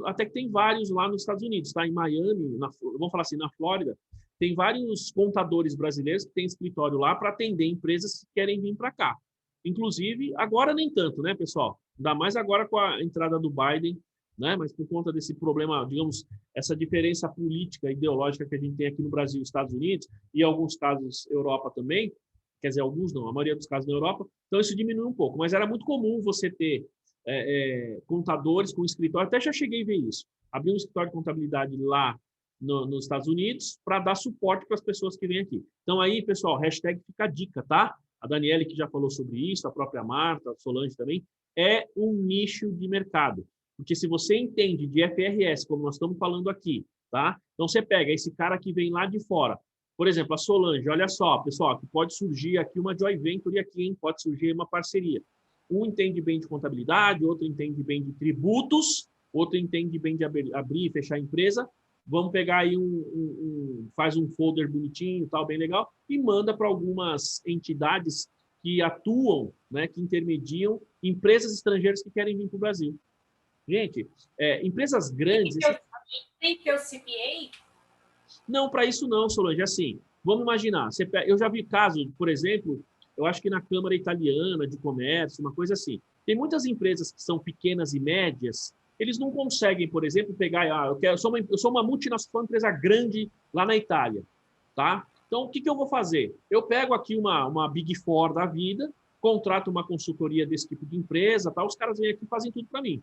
até que tem vários lá nos Estados Unidos, tá? Em Miami, vamos falar assim, na Flórida, tem vários contadores brasileiros que têm escritório lá para atender empresas que querem vir para cá. Inclusive, agora nem tanto, né, pessoal? Ainda mais agora com a entrada do Biden, né? Mas por conta desse problema, digamos, essa diferença política, ideológica que a gente tem aqui no Brasil e Estados Unidos, e em alguns casos Europa também, quer dizer, alguns não, a maioria dos casos na Europa, então isso diminui um pouco. Mas era muito comum você ter contadores com escritório, até já cheguei a ver isso. Abrir um escritório de contabilidade lá nos Estados Unidos para dar suporte para as pessoas que vêm aqui. Então aí, pessoal, hashtag fica a dica, tá? A Daniele que já falou sobre isso, a própria Marta, a Solange também, é um nicho de mercado. Porque se você entende de FRS, como nós estamos falando aqui, tá? Então você pega esse cara que vem lá de fora. Por exemplo, a Solange, olha só, pessoal, que pode surgir aqui uma joint venture aqui, hein? Pode surgir uma parceria. Um entende bem de contabilidade, outro entende bem de tributos, outro entende bem de abrir e fechar a empresa. Vamos pegar aí faz um folder bonitinho, tal, bem legal, e manda para algumas entidades que atuam, né, que intermediam empresas estrangeiras que querem vir para o Brasil. Gente, empresas grandes... Tem que ter o CPA? Não, para isso não, Solange. Assim, vamos imaginar. Eu já vi casos, por exemplo, eu acho que na Câmara Italiana de Comércio, uma coisa assim. Tem muitas empresas que são pequenas e médias, eles não conseguem, por exemplo, pegar... eu sou uma multinacional, uma empresa grande lá na Itália, tá? Então, o que eu vou fazer? Eu pego aqui uma Big Four da vida, contrato uma consultoria desse tipo de empresa, tá? Os caras vêm aqui e fazem tudo para mim.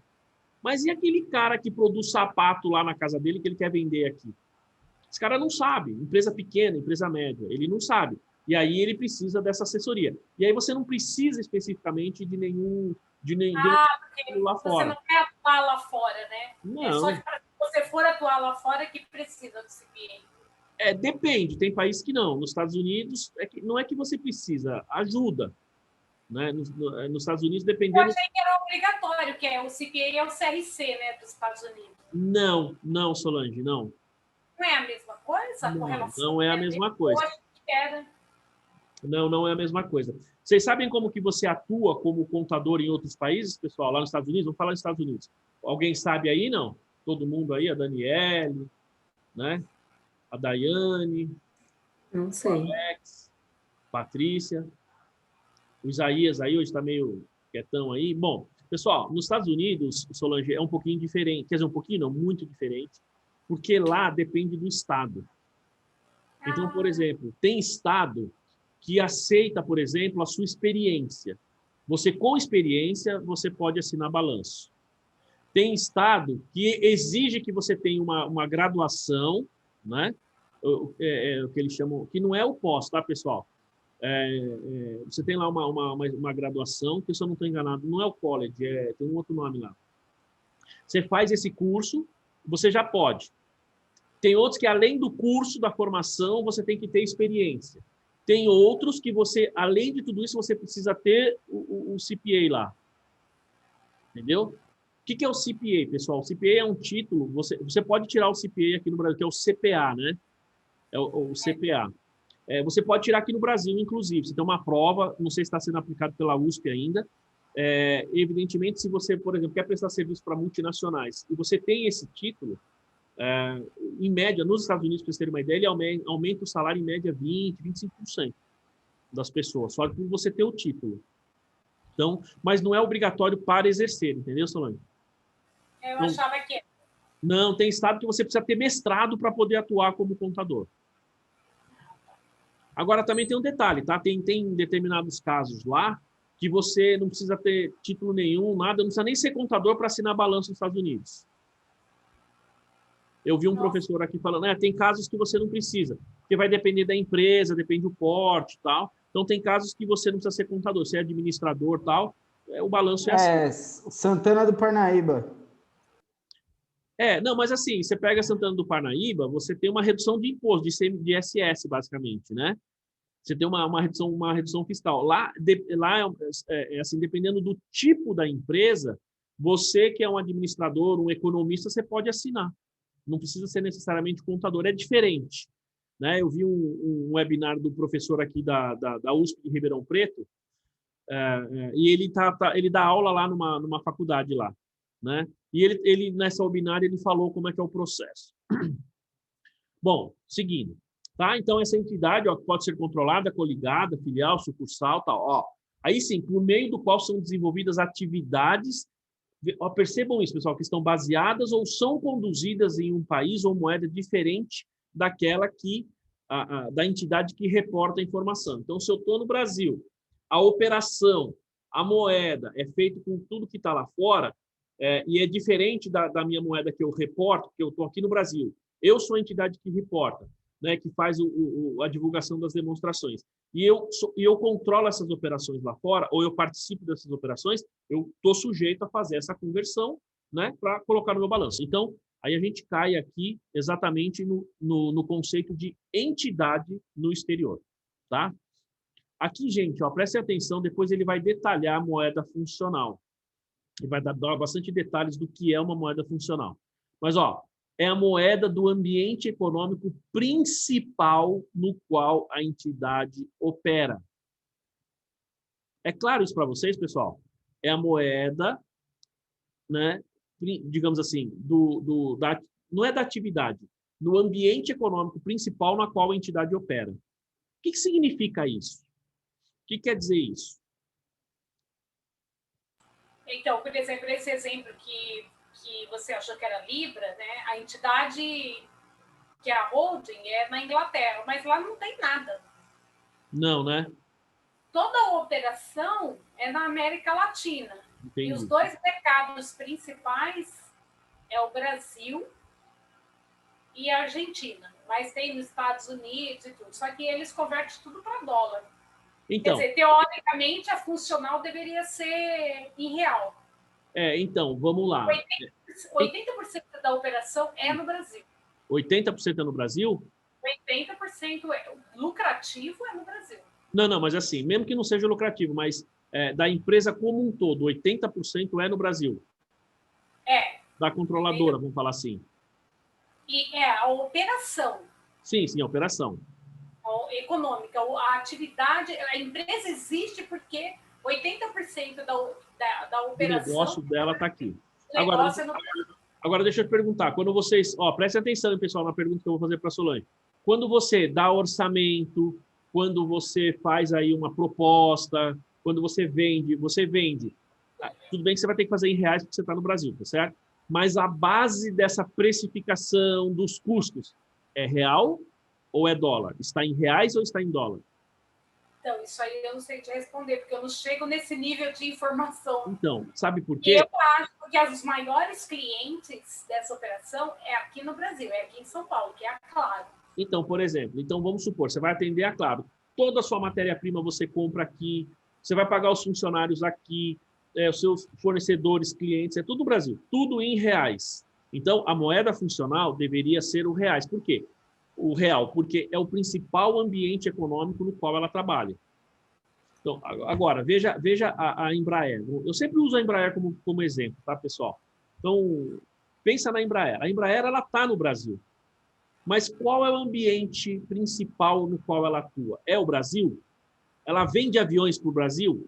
Mas e aquele cara que produz sapato lá na casa dele que ele quer vender aqui? Esse cara não sabe. Empresa pequena, empresa média, ele não sabe. E aí ele precisa dessa assessoria. E aí você não precisa especificamente de nenhum porque lá você fora. não quer atuar lá fora, né? Não. É só se você for atuar lá fora que precisa do CPA. Depende. Tem países que não. Nos Estados Unidos, não é que você precisa, ajuda. Né? Nos Estados Unidos, dependendo... Eu achei que era obrigatório, que o CPA é o CRC, né, dos Estados Unidos. Não, Solange, não. Não é a mesma coisa? Não é a mesma coisa. Eu acho que era. Não é a mesma coisa. Vocês sabem como que você atua como contador em outros países, pessoal? Lá nos Estados Unidos? Vamos falar nos Estados Unidos. Alguém sabe aí, não? Todo mundo aí? A Daniele, né? A Daiane. Não sei. O Alex, Patrícia. O Isaías aí hoje está meio quietão aí. Bom, pessoal, nos Estados Unidos, Solange, é um pouquinho diferente. Quer dizer, um pouquinho não, muito diferente. Porque lá depende do estado. Então, por exemplo, tem estado que aceita, por exemplo, a sua experiência. Você, com experiência, você pode assinar balanço. Tem estado que exige que você tenha uma graduação, né? O que eles chamam, que não é o pós, tá, pessoal? Você tem lá uma graduação, que se eu não estou enganado, não é o college, tem um outro nome lá. Você faz esse curso, você já pode. Tem outros que, além do curso da formação, você tem que ter experiência. Tem outros que você, além de tudo isso, você precisa ter o CPA lá. Entendeu? O que é o CPA, pessoal? O CPA é um título, você pode tirar o CPA aqui no Brasil, que é o CPA, né? É o CPA. Você pode tirar aqui no Brasil, inclusive. Você tem uma prova, não sei se está sendo aplicado pela USP ainda. Evidentemente, se você, por exemplo, quer prestar serviço para multinacionais e você tem esse título, em média, nos Estados Unidos, para vocês terem uma ideia, ele aumenta o salário em média 20%, 25% das pessoas, só por você ter o título. Então, mas não é obrigatório para exercer, entendeu, Solange? Eu achava que era. Não, tem estado que você precisa ter mestrado para poder atuar como contador. Agora, também tem um detalhe, tá? Tem determinados casos lá que você não precisa ter título nenhum, nada, não precisa nem ser contador para assinar balanço nos Estados Unidos. Eu vi um professor aqui falando, tem casos que você não precisa, porque vai depender da empresa, depende do porte e tal. Então, tem casos que você não precisa ser contador, você é administrador e tal, o balanço é assim. Santana do Parnaíba. Não, mas assim, você pega Santana do Parnaíba, você tem uma redução de imposto, de ISS, basicamente, né? Você tem uma redução fiscal. Lá assim, dependendo do tipo da empresa, você que é um administrador, um economista, você pode assinar. Não precisa ser necessariamente contador, é diferente. Né? Eu vi um webinar do professor aqui da USP de Ribeirão Preto, e ele dá aula lá numa faculdade lá. Né? E ele, nessa webinar, ele falou como é que é o processo. Bom, seguindo. Tá? Então, essa entidade pode ser controlada, coligada, filial, sucursal, tal. Aí sim, por meio do qual são desenvolvidas atividades, percebam isso, pessoal, que estão baseadas ou são conduzidas em um país ou moeda diferente daquela da entidade que reporta a informação. Então, se eu estou no Brasil, a operação, a moeda é feita com tudo que está lá fora, e é diferente da minha moeda que eu reporto, porque eu estou aqui no Brasil. Eu sou a entidade que reporta, né, que faz a divulgação das demonstrações. E eu controlo essas operações lá fora, ou eu participo dessas operações, eu estou sujeito a fazer essa conversão, né, para colocar no meu balanço. Então, aí a gente cai aqui exatamente no conceito de entidade no exterior. Tá? Aqui, gente, prestem atenção, depois ele vai detalhar a moeda funcional. Ele vai dar bastante detalhes do que é uma moeda funcional. Mas, é a moeda do ambiente econômico principal no qual a entidade opera. É claro isso para vocês, pessoal? É a moeda, né, digamos assim, não é da atividade, no ambiente econômico principal na qual a entidade opera. O que significa isso? O que quer dizer isso? Então, por exemplo, esse exemplo que você achou que era Libra, né? A entidade que é a holding é na Inglaterra, mas lá não tem nada. Não, né? Toda a operação é na América Latina. Entendi. E os dois mercados principais é o Brasil e a Argentina. Mas tem nos Estados Unidos e tudo. Só que eles convertem tudo para dólar. Então, quer dizer, teoricamente, a funcional deveria ser em real. Então, vamos lá. 80% da operação é no Brasil. 80% é no Brasil? 80% lucrativo é no Brasil. Não, mas assim, mesmo que não seja lucrativo, mas da empresa como um todo, 80% é no Brasil. Da controladora, vamos falar assim. E a operação. Sim, a operação. Econômica, a atividade, a empresa existe porque 80% da operação... O negócio dela está aqui. Agora, deixa eu te perguntar, quando vocês... prestem atenção, pessoal, na pergunta que eu vou fazer para a Solange. Quando você dá orçamento, quando você faz aí uma proposta, quando você vende... Tudo bem que você vai ter que fazer em reais porque você está no Brasil, tá certo? Mas a base dessa precificação dos custos é real ou é dólar? Está em reais ou está em dólar? Então, isso aí eu não sei te responder, porque eu não chego nesse nível de informação. Então, sabe por quê? Eu acho que os maiores clientes dessa operação é aqui no Brasil, é aqui em São Paulo, que é a Claro. Então, por exemplo, vamos supor, você vai atender a Claro. Toda a sua matéria-prima você compra aqui, você vai pagar os funcionários aqui, os seus fornecedores, clientes, é tudo no Brasil, tudo em reais. Então, a moeda funcional deveria ser o reais. Por quê? O real, porque é o principal ambiente econômico no qual ela trabalha. Então, agora, veja a Embraer. Eu sempre uso a Embraer como exemplo, tá, pessoal? Então, pensa na Embraer. A Embraer, ela está no Brasil. Mas qual é o ambiente principal no qual ela atua? É o Brasil? Ela vende aviões para o Brasil?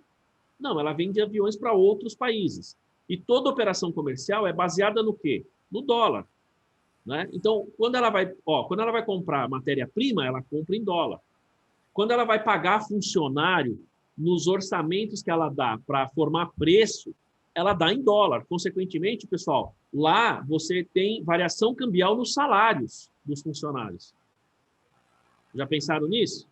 Não, ela vende aviões para outros países. E toda operação comercial é baseada no quê? No dólar. Né? Então, quando ela vai comprar matéria-prima, ela compra em dólar. Quando ela vai pagar funcionário, nos orçamentos que ela dá para formar preço, ela dá em dólar. Consequentemente, pessoal, lá você tem variação cambial nos salários dos funcionários. Já pensaram nisso?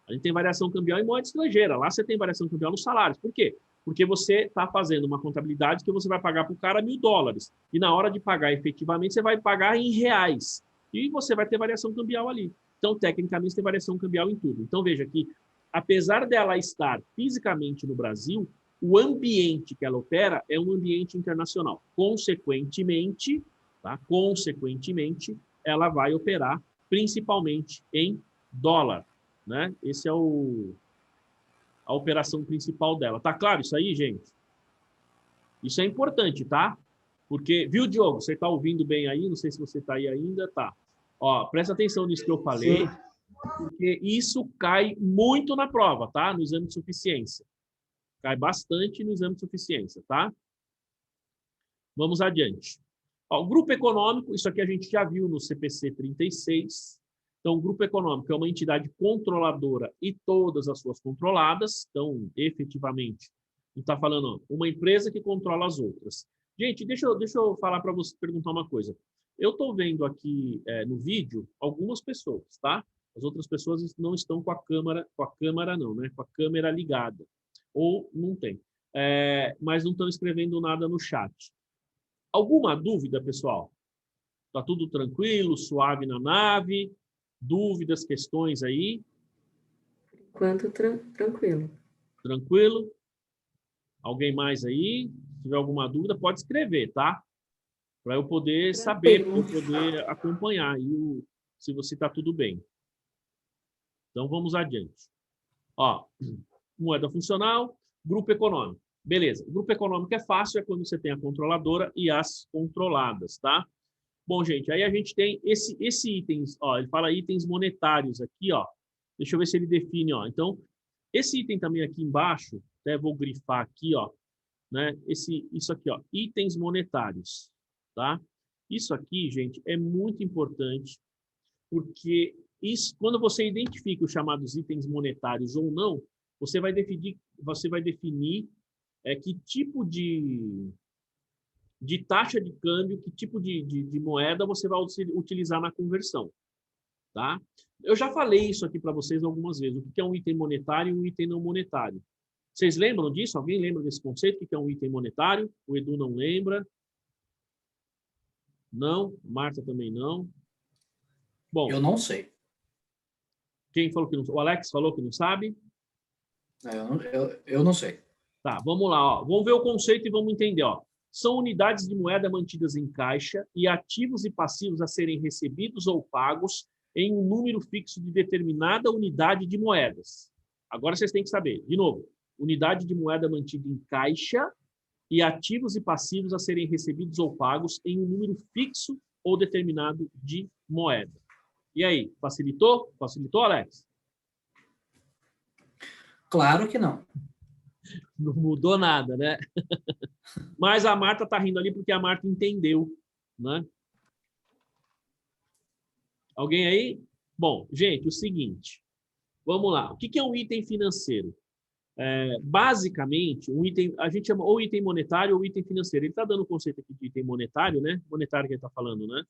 A gente tem variação cambial em moeda estrangeira. Lá você tem variação cambial nos salários. Por quê? Porque você está fazendo uma contabilidade que você vai pagar para o cara $1.000. E na hora de pagar efetivamente, você vai pagar em reais. E você vai ter variação cambial ali. Então, tecnicamente, você tem variação cambial em tudo. Então, veja que, apesar dela estar fisicamente no Brasil, o ambiente que ela opera é um ambiente internacional. Consequentemente, tá? Consequentemente, ela vai operar principalmente em dólar, né? Esse é a operação principal dela. Tá claro isso aí, gente? Isso é importante, tá? Porque, viu, Diogo? Você está ouvindo bem aí? Não sei se você está aí ainda. Tá. Ó, presta atenção nisso que eu falei, porque isso cai muito na prova, tá? No exame de suficiência. Cai bastante no exame de suficiência, tá? Vamos adiante. Ó, o grupo econômico, isso aqui a gente já viu no CPC 36. Então, o grupo econômico é uma entidade controladora e todas as suas controladas. Então, efetivamente, a gente está falando, ó, uma empresa que controla as outras. Gente, deixa eu falar para você, perguntar uma coisa. Eu estou vendo aqui no vídeo algumas pessoas, tá? As outras pessoas não estão com a câmera não, né? Com a câmera ligada. Ou não tem. Mas não estão escrevendo nada no chat. Alguma dúvida, pessoal? Tá tudo tranquilo, suave na nave? Dúvidas, questões aí? Enquanto tranquilo. Tranquilo? Alguém mais aí? Se tiver alguma dúvida, pode escrever, tá? Para eu poder saber, para eu poder acompanhar aí se você está tudo bem. Então, vamos adiante. Ó, moeda funcional, grupo econômico. Beleza. O grupo econômico é fácil, é quando você tem a controladora e as controladas, tá? Bom, gente, aí a gente tem esse itens, ó, ele fala itens monetários aqui, ó. Deixa eu ver se ele define, ó. Então, esse item também aqui embaixo, até vou grifar aqui, ó, né? Isso aqui, ó, itens monetários, tá? Isso aqui, gente, é muito importante, porque isso, quando você identifica os chamados itens monetários ou não, você vai definir que tipo de taxa de câmbio, que tipo de moeda você vai utilizar na conversão, tá? Eu já falei isso aqui para vocês algumas vezes, o que é um item monetário e um item não monetário. Vocês lembram disso? Alguém lembra desse conceito? O que é um item monetário? O Edu não lembra. Não? Marta também não. Bom, eu não sei. Quem falou que não sabe? O Alex falou que não sabe? Eu não sei. Tá, vamos lá. Ó. Vamos ver o conceito e vamos entender. Ó. São unidades de moeda mantidas em caixa e ativos e passivos a serem recebidos ou pagos em um número fixo de determinada unidade de moedas. Agora vocês têm que saber. De novo, unidade de moeda mantida em caixa e ativos e passivos a serem recebidos ou pagos em um número fixo ou determinado de moeda. E aí, facilitou? Facilitou, Alex? Claro que não. Não mudou nada, né? Mas a Marta está rindo ali porque a Marta entendeu, né? Alguém aí? Bom, gente, o seguinte. Vamos lá. O que é um item financeiro? Basicamente, um item, a gente chama ou item monetário ou item financeiro. Ele está dando o conceito aqui de item monetário, né? Monetário que ele está falando, né?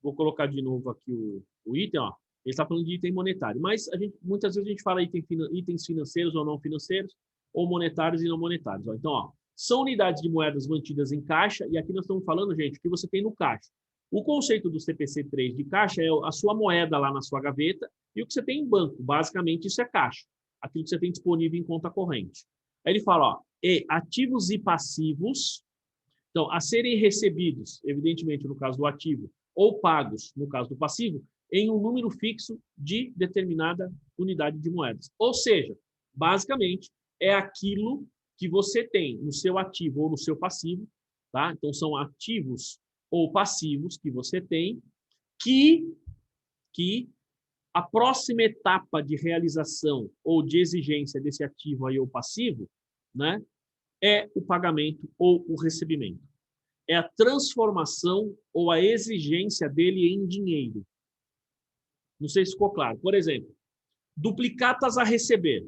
Vou colocar de novo aqui o item, ó. Ele está falando de item monetário. Mas muitas vezes a gente fala itens financeiros ou não financeiros, ou monetários e não monetários. Ó. Então, ó, são unidades de moedas mantidas em caixa, e aqui nós estamos falando, gente, o que você tem no caixa. O conceito do CPC3 de caixa é a sua moeda lá na sua gaveta e o que você tem em banco. Basicamente, isso é caixa. Aquilo que você tem disponível em conta corrente. Aí ele fala, ó, ativos e passivos, então, a serem recebidos, evidentemente, no caso do ativo, ou pagos, no caso do passivo, em um número fixo de determinada unidade de moedas. Ou seja, basicamente, é aquilo que você tem no seu ativo ou no seu passivo, tá? Então, são ativos ou passivos que você tem que a próxima etapa de realização ou de exigência desse ativo aí ou passivo, né, é o pagamento ou o recebimento. É a transformação ou a exigência dele em dinheiro. Não sei se ficou claro. Por exemplo, duplicatas a receber.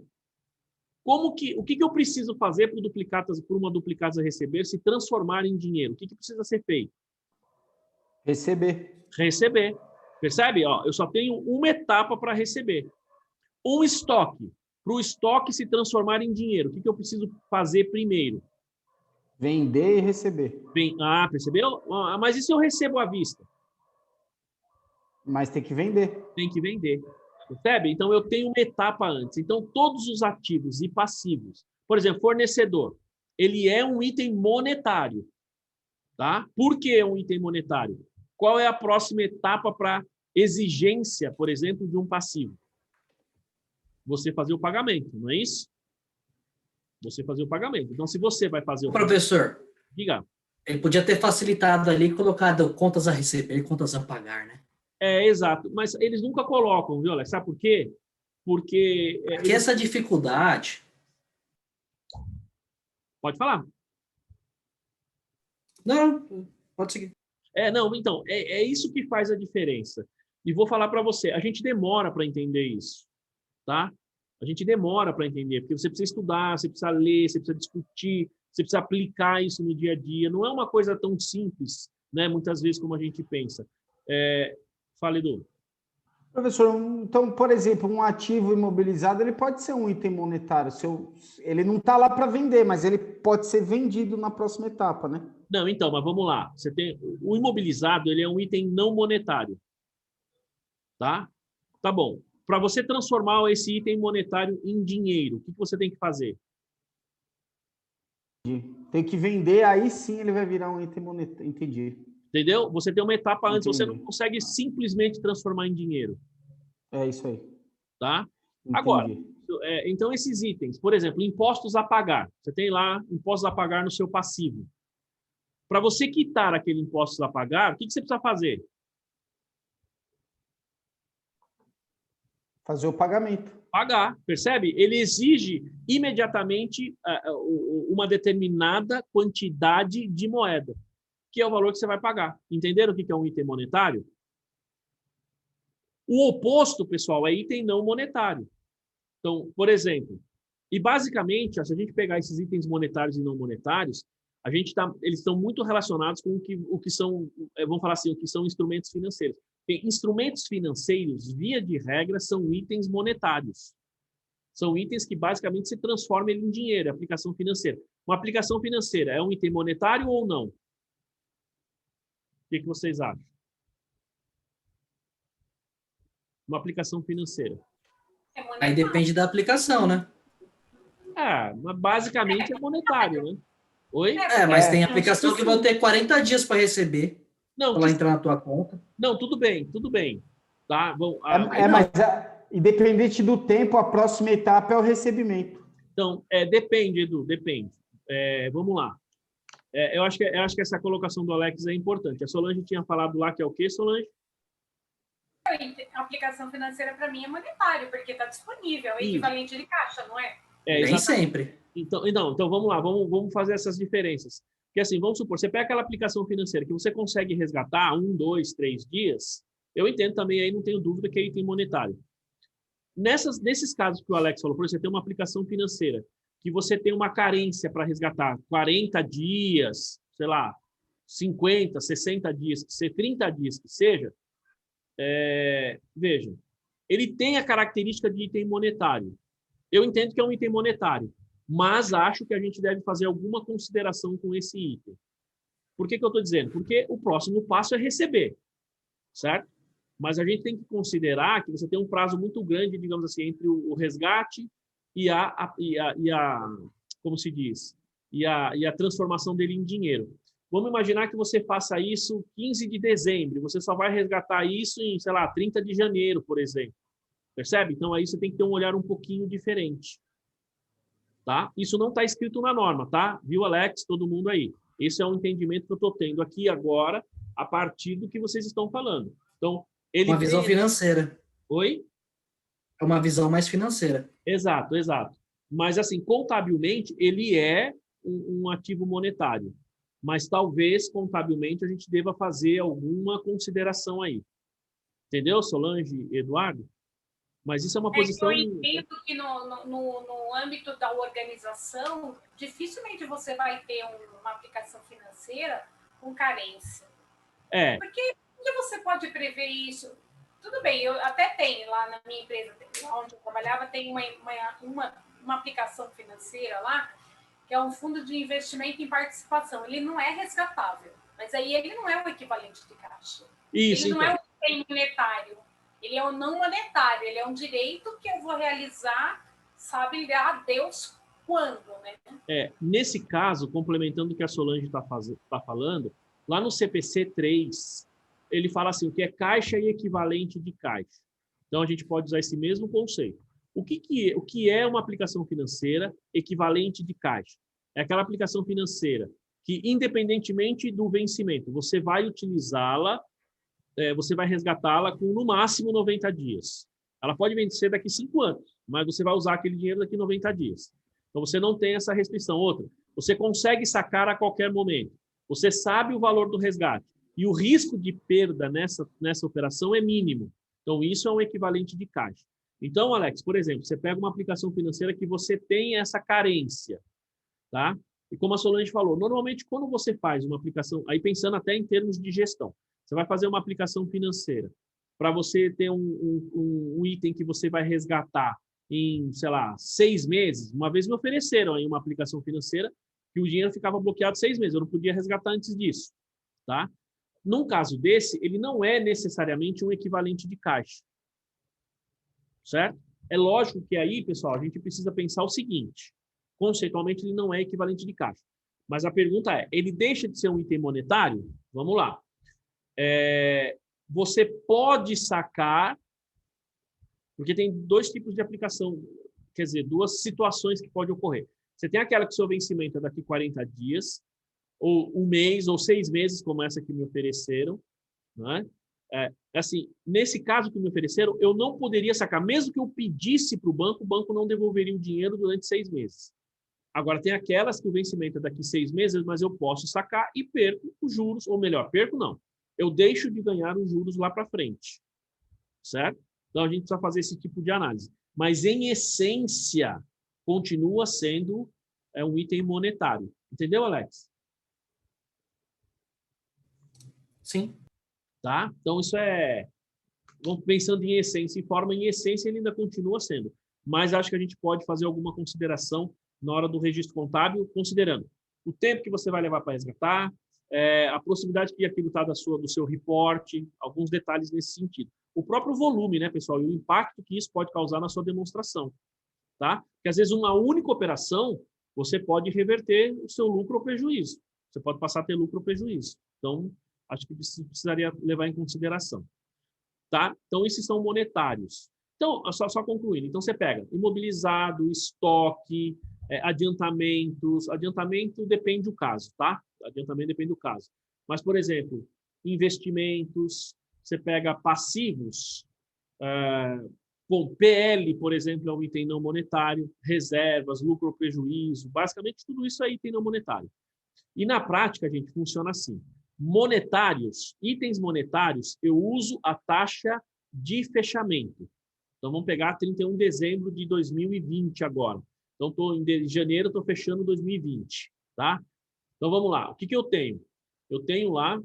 O que eu preciso fazer por uma duplicatas a receber se transformar em dinheiro? O que precisa ser feito? Receber. Receber. Percebe? Ó, eu só tenho uma etapa para receber. Um estoque. Para o estoque se transformar em dinheiro, o que eu preciso fazer primeiro? Vender e receber. Percebeu? Mas e se eu recebo à vista? Mas tem que vender. Tem que vender. Percebe? Então, eu tenho uma etapa antes. Então, todos os ativos e passivos, por exemplo, fornecedor, ele é um item monetário. Tá? Por que é um item monetário? Qual é a próxima etapa para exigência, por exemplo, de um passivo? Você fazer o pagamento, não é isso? Você fazer o pagamento. Então, se você vai fazer o Professor, diga. ele podia ter facilitado ali e colocado contas a receber e contas a pagar, né? Exato. Mas eles nunca colocam, viu, Alex? Sabe por quê? Porque... Porque essa dificuldade... Pode falar. Não, pode seguir. Não, então, é isso que faz a diferença. E vou falar para você, a gente demora para entender isso, tá? A gente demora para entender, porque você precisa estudar, você precisa ler, você precisa discutir, você precisa aplicar isso no dia a dia. Não é uma coisa tão simples, né? Muitas vezes como a gente pensa. Fala, Edu. Professor, então, por exemplo, um ativo imobilizado, ele pode ser um item monetário. Ele não está lá para vender, mas ele pode ser vendido na próxima etapa, né? Não, então, mas vamos lá. Você tem o imobilizado, ele é um item não monetário. Tá? Tá bom. Para você transformar esse item monetário em dinheiro, o que você tem que fazer? Tem que vender, aí sim ele vai virar um item monetário. Entendi. Entendeu? Você tem uma etapa antes, Entendi. você não consegue simplesmente transformar em dinheiro. É isso aí. Tá? Entendi. Agora, então esses itens, por exemplo, impostos a pagar. Você tem lá impostos a pagar no seu passivo. Para você quitar aquele impostos a pagar, o que você precisa fazer? Fazer o pagamento. Pagar, percebe? Ele exige imediatamente uma determinada quantidade de moeda, que é o valor que você vai pagar. Entenderam o que é um item monetário? O oposto, pessoal, é item não monetário. Então, por exemplo, e basicamente, se a gente pegar esses itens monetários e não monetários, eles estão muito relacionados com o que são, vamos falar assim, o que são instrumentos financeiros. Porque instrumentos financeiros, via de regra, são itens monetários. São itens que basicamente se transformam em dinheiro, aplicação financeira. Uma aplicação financeira é um item monetário ou não? O que vocês acham? Uma aplicação financeira. Aí depende da aplicação, né? Mas basicamente é monetário, né? Oi? Mas tem aplicação que vão ter 40 dias para receber, para ela entrar na tua conta. Não, tudo bem. Tá? Mas independente do tempo, a próxima etapa é o recebimento. Então, depende, Edu, depende. Vamos lá. Eu acho que essa colocação do Alex é importante. A Solange tinha falado lá que é o quê, Solange? A aplicação financeira, para mim, é monetário, porque está disponível, é equivalente de caixa, não é? Nem sempre. Então, vamos lá, vamos fazer essas diferenças. Porque assim, vamos supor, você pega aquela aplicação financeira que você consegue resgatar 1, 2, 3 dias, eu entendo também, aí não tenho dúvida que é item monetário. Nesses casos que o Alex falou, por exemplo, você tem uma aplicação financeira que você tem uma carência para resgatar 40 dias, sei lá, 50, 60 dias, 30 dias que seja, veja, ele tem a característica de item monetário. Eu entendo que é um item monetário, mas acho que a gente deve fazer alguma consideração com esse item. Por que eu estou dizendo? Porque o próximo passo é receber, certo? Mas a gente tem que considerar que você tem um prazo muito grande, digamos assim, entre o resgate e como se diz, e a transformação dele em dinheiro. Vamos imaginar que você faça isso 15 de dezembro, você só vai resgatar isso em, sei lá, 30 de janeiro, por exemplo. Percebe? Então, aí você tem que ter um olhar um pouquinho diferente. Tá? Isso não está escrito na norma, tá? Viu, Alex? Todo mundo aí. Esse é um entendimento que eu estou tendo aqui agora, a partir do que vocês estão falando. Então, uma visão financeira. Oi? É uma visão mais financeira. Exato. Mas, assim, contabilmente, ele é um ativo monetário. Mas, talvez, contabilmente, a gente deva fazer alguma consideração aí. Entendeu, Solange e Eduardo? Mas isso é uma posição... Eu entendo que no âmbito da organização, dificilmente você vai ter uma aplicação financeira com carência. Porque você pode prever isso? tudo bem, eu até tenho lá na minha empresa, lá onde eu trabalhava, tem uma aplicação financeira lá, que é um fundo de investimento em participação. Ele não é resgatável, mas aí ele não é o equivalente de caixa. Isso, ele não então. é um item monetário, ele é o não monetário, ele é um direito que eu vou realizar, sabe a Deus quando, né? Nesse caso, complementando o que a Solange tá falando, lá no CPC 3, ele fala assim, o que é caixa e equivalente de caixa. Então, a gente pode usar esse mesmo conceito. O que é uma aplicação financeira equivalente de caixa? É aquela aplicação financeira que, independentemente do vencimento, você vai utilizá-la, você vai resgatá-la com, no máximo, 90 dias. Ela pode vencer daqui 5 anos, mas você vai usar aquele dinheiro daqui 90 dias. Então, você não tem essa restrição. Outra, você consegue sacar a qualquer momento. Você sabe o valor do resgate. E o risco de perda nessa operação é mínimo. Então, isso é um equivalente de caixa. Então, Alex, por exemplo, você pega uma aplicação financeira que você tem essa carência, tá? E como a Solange falou, normalmente quando você faz uma aplicação, aí pensando até em termos de gestão, você vai fazer uma aplicação financeira para você ter um item que você vai resgatar em, sei lá, 6 meses. Uma vez me ofereceram aí uma aplicação financeira que o dinheiro ficava bloqueado 6 meses, eu não podia resgatar antes disso, tá? Num caso desse, ele não é necessariamente um equivalente de caixa. Certo? É lógico que aí, pessoal, a gente precisa pensar o seguinte, conceitualmente ele não é equivalente de caixa. Mas a pergunta é, ele deixa de ser um item monetário? Vamos lá. Você pode sacar, porque tem 2 tipos de aplicação, quer dizer, 2 situações que podem ocorrer. Você tem aquela que seu vencimento é daqui 40 dias, ou 1 mês, ou 6 meses, como essa que me ofereceram, né? Assim, nesse caso que me ofereceram, eu não poderia sacar, mesmo que eu pedisse para o banco não devolveria o dinheiro durante 6 meses. Agora, tem aquelas que o vencimento é daqui 6 meses, mas eu posso sacar e perco os juros, ou melhor, perco não. Eu deixo de ganhar os juros lá para frente. Certo? Então, a gente precisa fazer esse tipo de análise. Mas, em essência, continua sendo um item monetário. Entendeu, Alex? Sim. Tá? Então, isso vamos pensando em essência e forma, em essência ele ainda continua sendo. Mas acho que a gente pode fazer alguma consideração na hora do registro contábil, considerando o tempo que você vai levar para resgatar, a proximidade que aquilo está do seu reporte, alguns detalhes nesse sentido. O próprio volume, né, pessoal, e o impacto que isso pode causar na sua demonstração. Tá? Porque, às vezes, uma única operação, você pode reverter o seu lucro ou prejuízo. Você pode passar a ter lucro ou prejuízo. Então, acho que precisaria levar em consideração. Tá? Então, esses são monetários. Então, só concluindo. Então, você pega imobilizado, estoque, adiantamentos. Adiantamento depende do caso, tá? Adiantamento depende do caso. Mas, por exemplo, investimentos, você pega passivos, bom, PL, por exemplo, é um item não monetário, reservas, lucro ou prejuízo, basicamente tudo isso é item não monetário. E na prática, gente, funciona assim. Monetários, itens monetários, eu uso a taxa de fechamento. Então, vamos pegar 31 de dezembro de 2020 agora. Então, em janeiro, estou fechando 2020, tá? Então, vamos lá. O que eu tenho? Eu tenho lá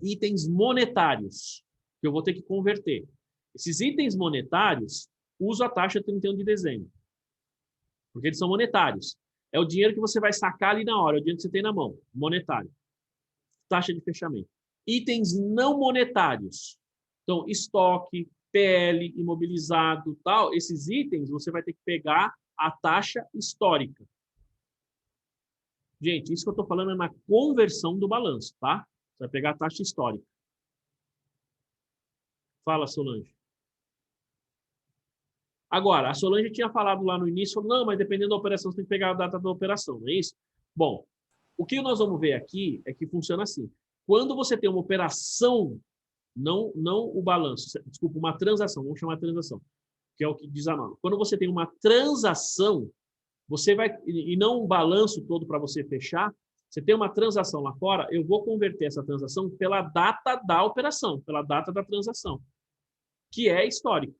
itens monetários, que eu vou ter que converter. Esses itens monetários, uso a taxa 31 de dezembro, porque eles são monetários. É o dinheiro que você vai sacar ali na hora, é o dinheiro que você tem na mão, monetário. Taxa de fechamento. Itens não monetários. Então, estoque, PL, imobilizado, tal, esses itens você vai ter que pegar a taxa histórica. Gente, isso que eu estou falando é na conversão do balanço, tá? Você vai pegar a taxa histórica. Fala, Solange. Agora, a Solange tinha falado lá no início, não, mas dependendo da operação, você tem que pegar a data da operação, não é isso? Bom, o que nós vamos ver aqui é que funciona assim. Quando você tem uma operação, não o balanço, desculpa, uma transação, vamos chamar de transação, que é o que diz a norma. Quando você tem uma transação, você vai, e não um balanço todo para você fechar, você tem uma transação lá fora, eu vou converter essa transação pela data da operação, pela data da transação, que é histórico.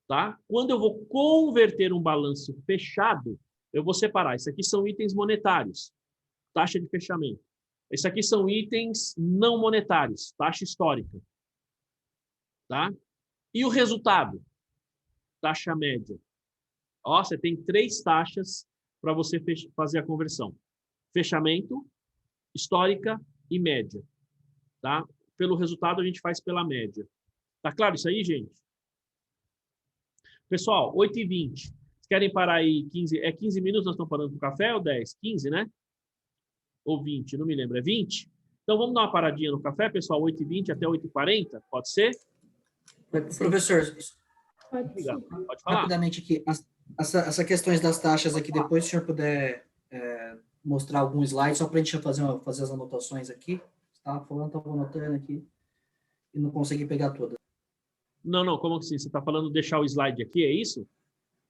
Tá? Quando eu vou converter um balanço fechado, eu vou separar. Isso aqui são itens monetários, taxa de fechamento. Isso aqui são itens não monetários, taxa histórica. Tá? E o resultado? Taxa média. Ó, você tem 3 taxas para você fazer a conversão. Fechamento, histórica e média. Tá? Pelo resultado, a gente faz pela média. Tá claro isso aí, gente? Pessoal, 8h20. Vocês querem parar aí 15? É 15 minutos nós estamos parando para o café ou 10? 15, né? Ou 20, não me lembro. É 20? Então, vamos dar uma paradinha no café, pessoal, 8h20 até 8h40? Pode ser? Professor, Pode ser. Pode falar. rapidamente aqui, essa questões das taxas aqui, depois se o senhor puder mostrar algum slide, só para a gente fazer as anotações aqui. Estava falando, estava anotando aqui e não consegui pegar todas. Não, como assim? Você está falando deixar o slide aqui, é isso?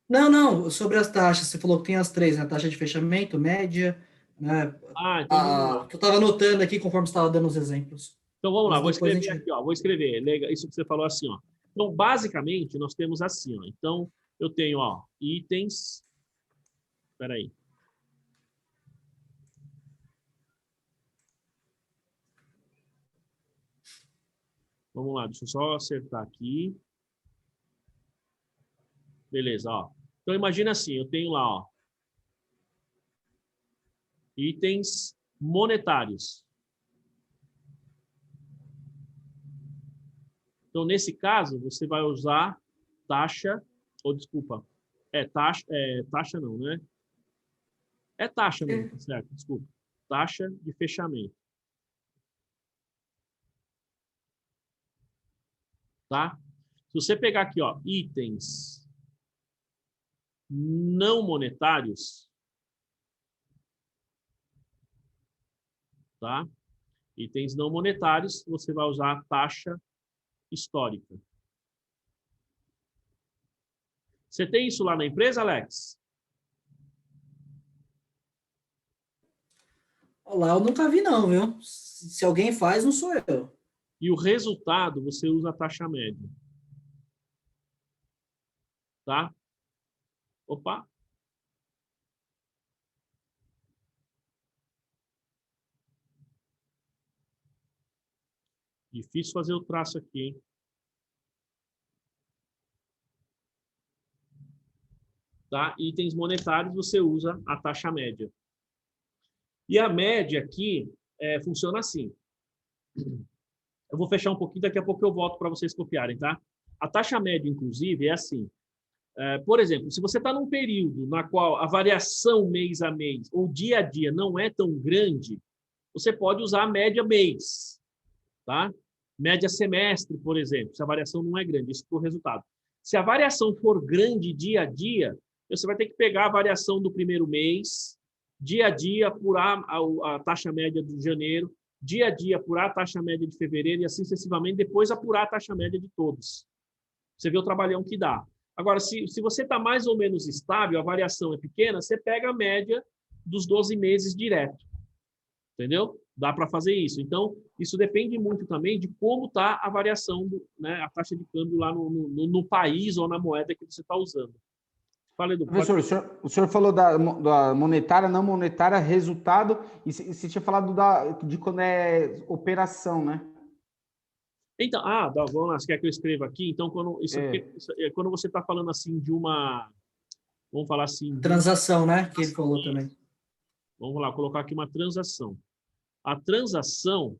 Não, sobre as taxas, você falou que tem as 3, né? Taxa de fechamento, média, né? Então vamos lá. Que eu estava anotando aqui conforme você estava dando os exemplos. Então vamos lá, vou Mas depois escrever aqui, ó. Vou escrever. Legal, isso que você falou assim, ó. Então, basicamente, nós temos assim, ó. Então, eu tenho, ó, itens. Espera aí. Vamos lá, deixa eu só acertar aqui. Beleza, ó. Então, imagina assim, eu tenho lá, ó, itens monetários. Então, nesse caso, você vai usar taxa, ou desculpa, taxa não, né? É taxa mesmo, certo? Desculpa. Taxa de fechamento. Tá? Se você pegar aqui, ó, itens não monetários, tá? Itens não monetários, você vai usar a taxa histórica. Você tem isso lá na empresa, Alex? Olá, eu nunca vi não, viu? Se alguém faz, não sou eu. E o resultado, você usa a taxa média. Tá? Opa. Difícil fazer o traço aqui, hein? Tá? Itens monetários, você usa a taxa média. E a média aqui funciona assim. Eu vou fechar um pouquinho, daqui a pouco eu volto para vocês copiarem, tá? A taxa média, inclusive, é assim. Por exemplo, se você está num período na qual a variação mês a mês ou dia a dia não é tão grande, você pode usar a média mês, tá? Média semestre, por exemplo, se a variação não é grande, isso for o resultado. Se a variação for grande dia a dia, você vai ter que pegar a variação do primeiro mês, dia a dia, apurar a taxa média de janeiro, dia a dia, apurar a taxa média de fevereiro e assim sucessivamente, depois apurar a taxa média de todos. Você vê o trabalhão que dá. Agora, se você está mais ou menos estável, a variação é pequena, você pega a média dos 12 meses direto. Entendeu? Dá para fazer isso. Então, isso depende muito também de como está a variação, né, a taxa de câmbio lá no país ou na moeda que você está usando. Fala, Edu. Professor, o senhor falou da monetária, não monetária, resultado, e você tinha falado de quando é operação, né? Então, vamos lá, você quer que eu escreva aqui? Então, quando você está falando assim de uma, vamos falar assim... Transação, né? Que ele falou também. Vamos lá, colocar aqui uma transação. A transação...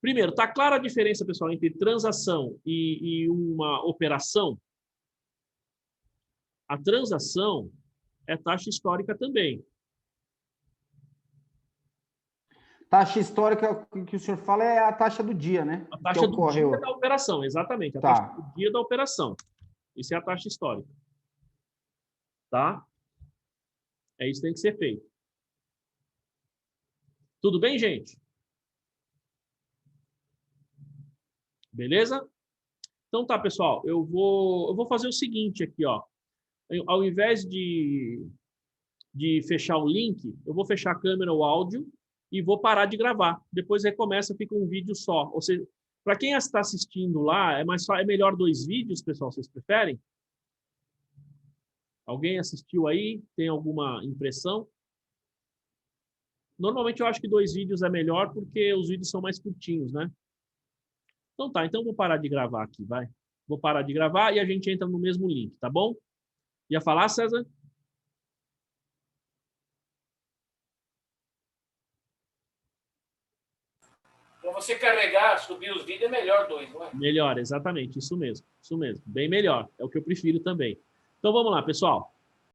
Primeiro, está clara a diferença, pessoal, entre transação e uma operação? A transação é taxa histórica também. Taxa histórica que o senhor fala é a taxa do dia, né? A taxa do dia da operação, exatamente. A taxa do dia da operação. Isso é a taxa histórica. Tá? É isso que tem que ser feito. Tudo bem, gente? Beleza? Então tá, pessoal. Eu vou fazer o seguinte aqui, ó. Ao invés de fechar o link, eu vou fechar a câmera, o áudio, e vou parar de gravar. Depois recomeça, fica um vídeo só. Ou seja, para quem está assistindo lá, é melhor 2 vídeos, pessoal, vocês preferem? Alguém assistiu aí? Tem alguma impressão? Normalmente eu acho que 2 vídeos é melhor porque os vídeos são mais curtinhos, né? Então tá, então eu vou parar de gravar aqui, vai. Vou parar de gravar e a gente entra no mesmo link, tá bom? Ia falar, César? Para você carregar, subir os vídeos, é melhor 2, não é? Melhor, exatamente, isso mesmo, bem melhor, é o que eu prefiro também. Então vamos lá, pessoal.